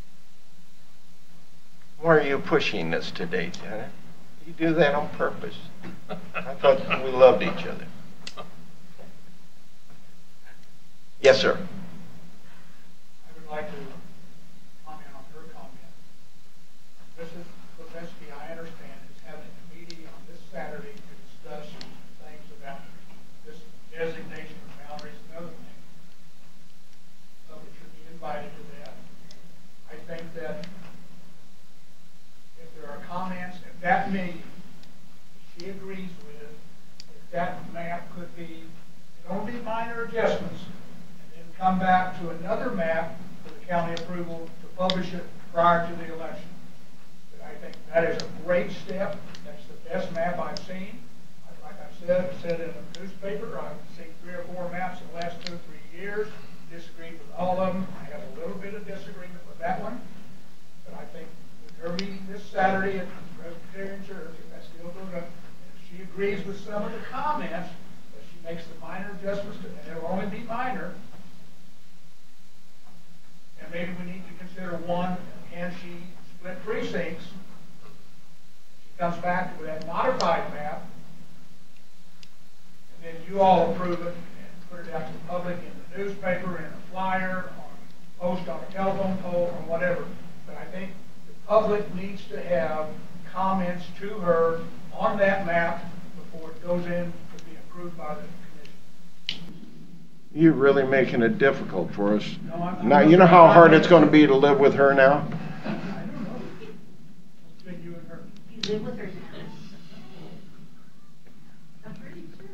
Why are you pushing this today, Janet? You do that on purpose. I thought we loved each other. Yes, sir. I would like to comment on her comment. Mrs. Levesky, I understand, is having a meeting on this Saturday to discuss things about this designation of boundaries and other things. So we should be invited to that. I think that if there are comments at that meeting she agrees with, if that map could be, it only be minor adjustments, come back to another map for the county approval to publish it prior to the election. But I think that is a great step. That's the best map I've seen. Like I said in a newspaper, I've seen 3 or 4 maps in the last 2 or 3 years. Disagreed with all of them. I have a little bit of disagreement with that one. But I think with her meeting this Saturday at the Presbyterian Church, if that's still going to, if she agrees with some of the comments, but she makes the minor adjustments, and they'll only be minor. And maybe we need to consider one, can she split precincts? She comes back with that modified map, and then you all approve it and put it out to the public in the newspaper, in a flyer, on post on a telephone pole or whatever. But I think the public needs to have comments to her on that map before it goes in to be approved by the commission. You're really making it difficult for us. No, I'm Now, you know how hard it's going to be to live with her now? I don't know. It's between you and her. You live with her now. I'm pretty sure.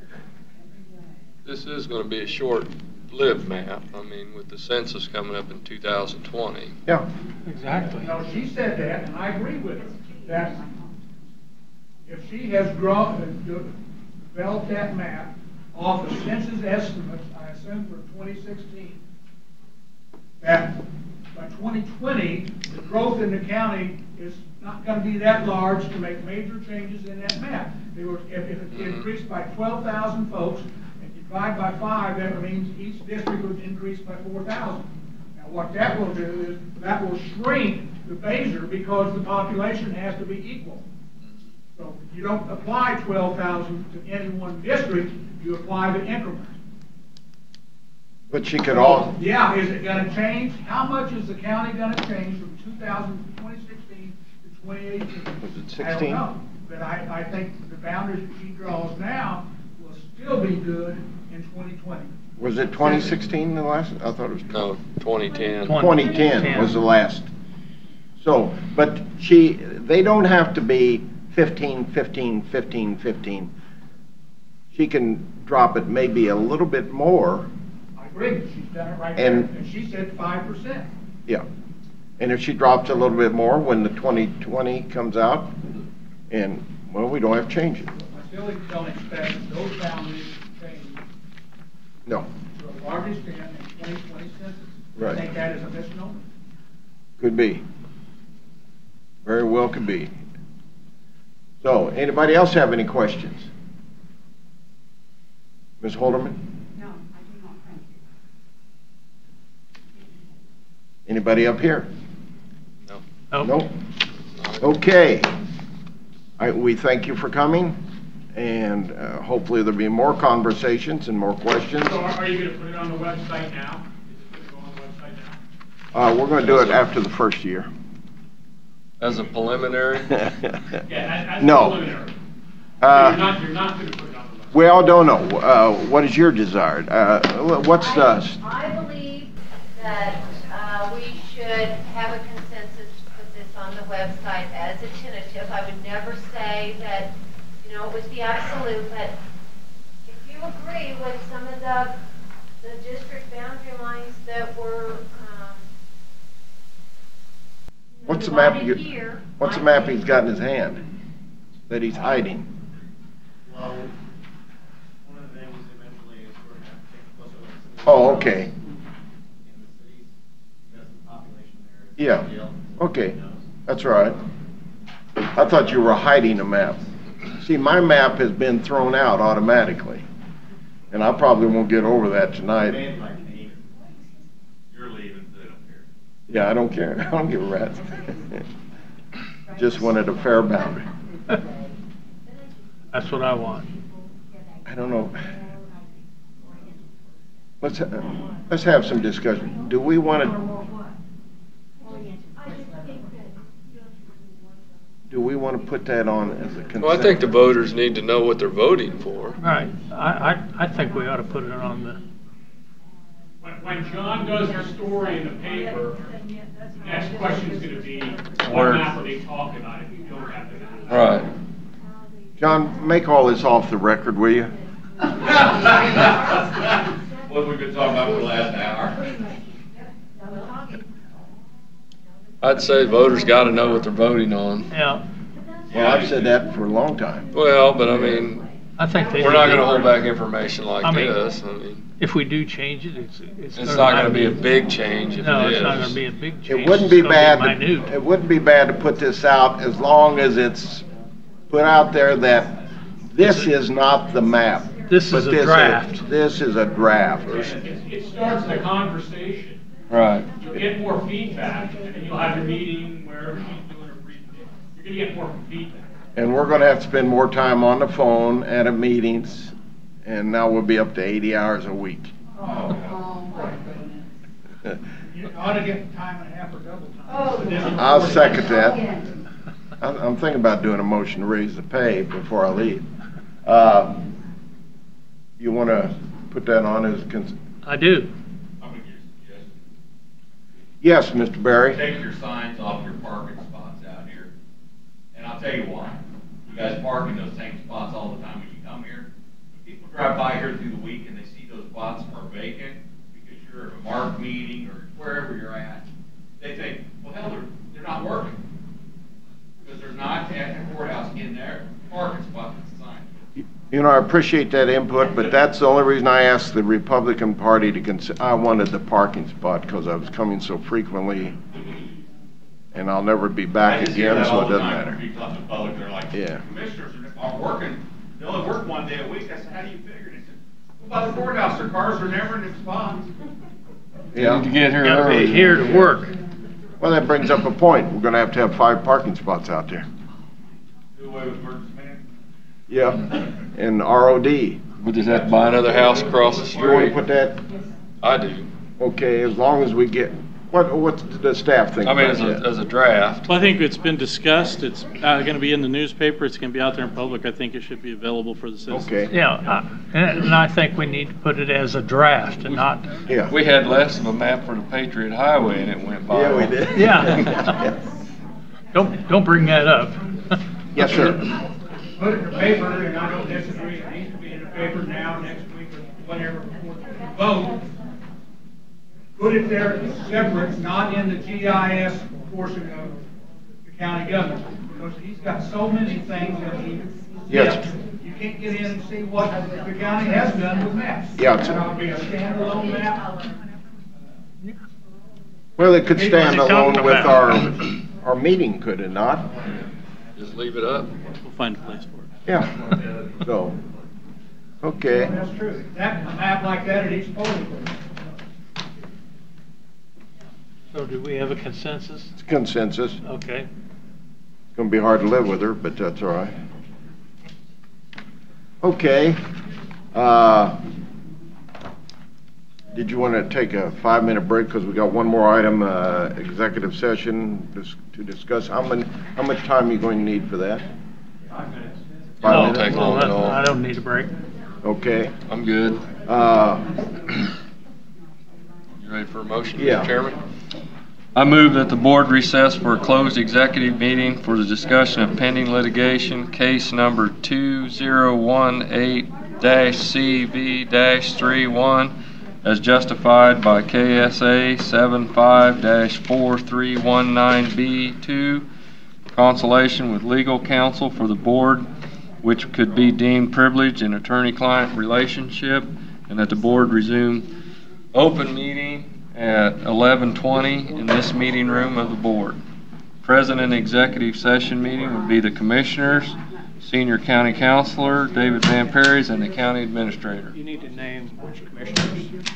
This is going to be a short-lived map. I mean, with the census coming up in 2020. Yeah. Exactly. No, she said that, and I agree with her, that if she has developed that map off of census estimates, I assume for 2016, that by 2020, the growth in the county is not going to be that large to make major changes in that map. If it increased by 12,000 folks, and you divide by 5, that means each district would increase by 4,000. Now, what that will do is that will shrink the Baser because the population has to be equal. So you don't apply 12,000 to any one district, you apply the increment. But she could all. Yeah, is it going to change? How much is the county going to change from 2016 to 2018? Was it 16? I don't know, but I think the boundaries that she draws now will still be good in 2020. Was it 2016 the last? I thought it was. No, 2010. 2010 was the last. So, but they don't have to be 15, 15, 15, 15. She can drop it maybe a little bit more. I agree, she's done it right there, and she said 5%. Yeah. And if she drops a little bit more when the 2020 comes out, and, well, we don't have to change it. I still don't expect those boundaries to change. No. To a large extent in 2020 census. Right. I think that is a misnomer. Could be. Very well could be. So, anybody else have any questions? Ms. Holderman? No, I do not, thank you. Anybody up here? No. Nope. Okay. We thank you for coming, and hopefully there'll be more conversations and more questions. So are you going to put it on the website now? Is it going to go on the website now? We're going to do it after the first year. As a preliminary? Yeah, as No. preliminary. You're not going to put it on the website. We all don't know. What is your desire? What's I believe that we should have a consensus to put this on the website as a tentative. I would never say that, it was the absolute, but if you agree with some of the district boundary lines that were What's the map? here, What's the map he's got in his hand that he's hiding? Well, one of the things eventually is we're going to have to take a closer look at some Oh, okay. in the cities because the population there is Yeah. big deal. Okay. That's right. I thought you were hiding a map. See, my map has been thrown out automatically, and I probably won't get over that tonight. Made like 8. You're leaving, so they don't care. Yeah, I don't care. I don't give a rat's. Just wanted a fair boundary. That's what I want. I don't know. Let's have some discussion. Do we want to put that on as a consent? Well, I think the voters need to know what they're voting for. Right. I think we ought to put it on the, When John does the story in the paper, the next question is going to be, Where- what map are they talking about if you don't have the map? Right. John, make all this off the record, will you? What we've been talking about for the last hour. I'd say voters got to know what they're voting on. yeah. Well, I've said that for a long time. Well, but I mean, I think they we're not need going to to- hold back information like I mean, this. I mean, If we do change it, it's it's not going to be a big change if No, it it's not going is. to be a big change. It wouldn't be It's gonna bad. minute. It wouldn't be bad to put this out as long as it's put out there that this is not the map. This but is a draft. This is a draft. It starts the conversation. Right. You'll get more feedback, and then you'll have your meeting wherever she's doing her presentation. You're going to get more feedback. And we're going to have to spend more time on the phone and at meetings, and now we'll be up to 80 hours a week. You You ought to get time and a half or double time. Oh. I'll second that. I'm thinking about doing a motion to raise the pay before I leave. You want to put that on as, I do. I'm gonna give you a suggestion. yes, Mr. Barry? Take your signs off your parking spots out here. And I'll tell you why. You guys park in those same spots all the time when you come here. When people drive by here through the week and they see those spots are vacant because you're at a mark meeting or wherever you're at, they think, well, hell, they're not working. Because they're not at the courthouse in their parking spot that's assigned. You know, I appreciate that input, but that's the only reason I asked the Republican Party to consider. I wanted the parking spot because I was coming so frequently, and I'll never be back I just hear again, that so all it the doesn't time from matter. people out in the public, they're like, Yeah. commissioners are working, they only work one day a week. I said, how do you figure? And they said, well, by the courthouse, their cars are never in their spots. Yeah. To get here Gotta be early. here to work. Well, that brings up a point. We're going to have 5 parking spots out there. Do away with emergency management. Yeah, and ROD. We just have to buy another house across the You want to street. put that, I do. okay, as long as we get, what's the staff think I mean, about that? as a draft. Well, I think it's been discussed, it's going to be in the newspaper, it's going to be out there in public, I think it should be available for the citizens. Okay, Yeah, and I think we need to put it as a draft and not, yeah. We had less of a map for the Patriot Highway and it went by. Yeah, we did. Yeah. don't bring that up. Yes, sir. Put it in the paper, and I don't disagree, it needs to be in the paper now, next week, or whatever, before the vote. Put it there separate, not in the GIS portion of the county government, because he's got so many things that he Yes. skipped. You can't get in and see what the county has done with maps. Yeah, it's- That ought to be a standalone map. Well, it could stand What are you talking alone with about? our meeting, could it not? Just leave it up. We'll find a place for it. Yeah. So, okay. That's true. That, a map like that at each polling place. So do we have a consensus? It's consensus. Okay. It's going to be hard to live with her, but that's all right. Okay. Did you want to take a 5-minute break because we got one more item, executive session to discuss? How much time are you going to need for that? 5 minutes. 5 Take minutes? long at all. I don't need a break. Okay. I'm good. You ready for a motion, Yeah. Mr. Chairman? I move that the board recess for a closed executive meeting for the discussion of pending litigation, case number 2018-CV-31, as justified by KSA 75-4319B2, consultation with legal counsel for the board, which could be deemed privileged in attorney-client relationship, and that the board resume open meeting at 11:20 in this meeting room of the board. Present in executive session meeting would be the commissioners, senior county counselor, David Van Perry's, and the county administrator. You need to name which commissioners.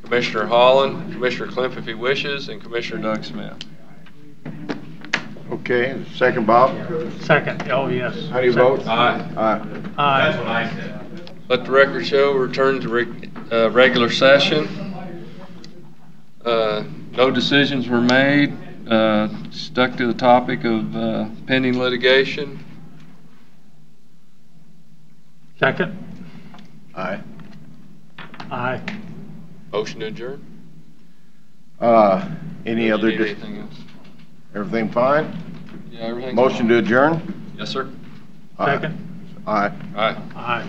Commissioner Holland, Commissioner Klemp if he wishes, and Commissioner Doug Smith. Okay. Second, Bob? Second, oh, yes. How do you vote? Aye. Aye. That's Aye. what I said. Let the record show return to regular session. No decisions were made. Stuck to the topic of pending litigation. Second? Aye. Aye. Motion to adjourn. Any You other, need anything else? everything fine? Yeah, everything's Motion fine. to adjourn? Yes, sir. Aye. Second? Aye. Aye. Aye.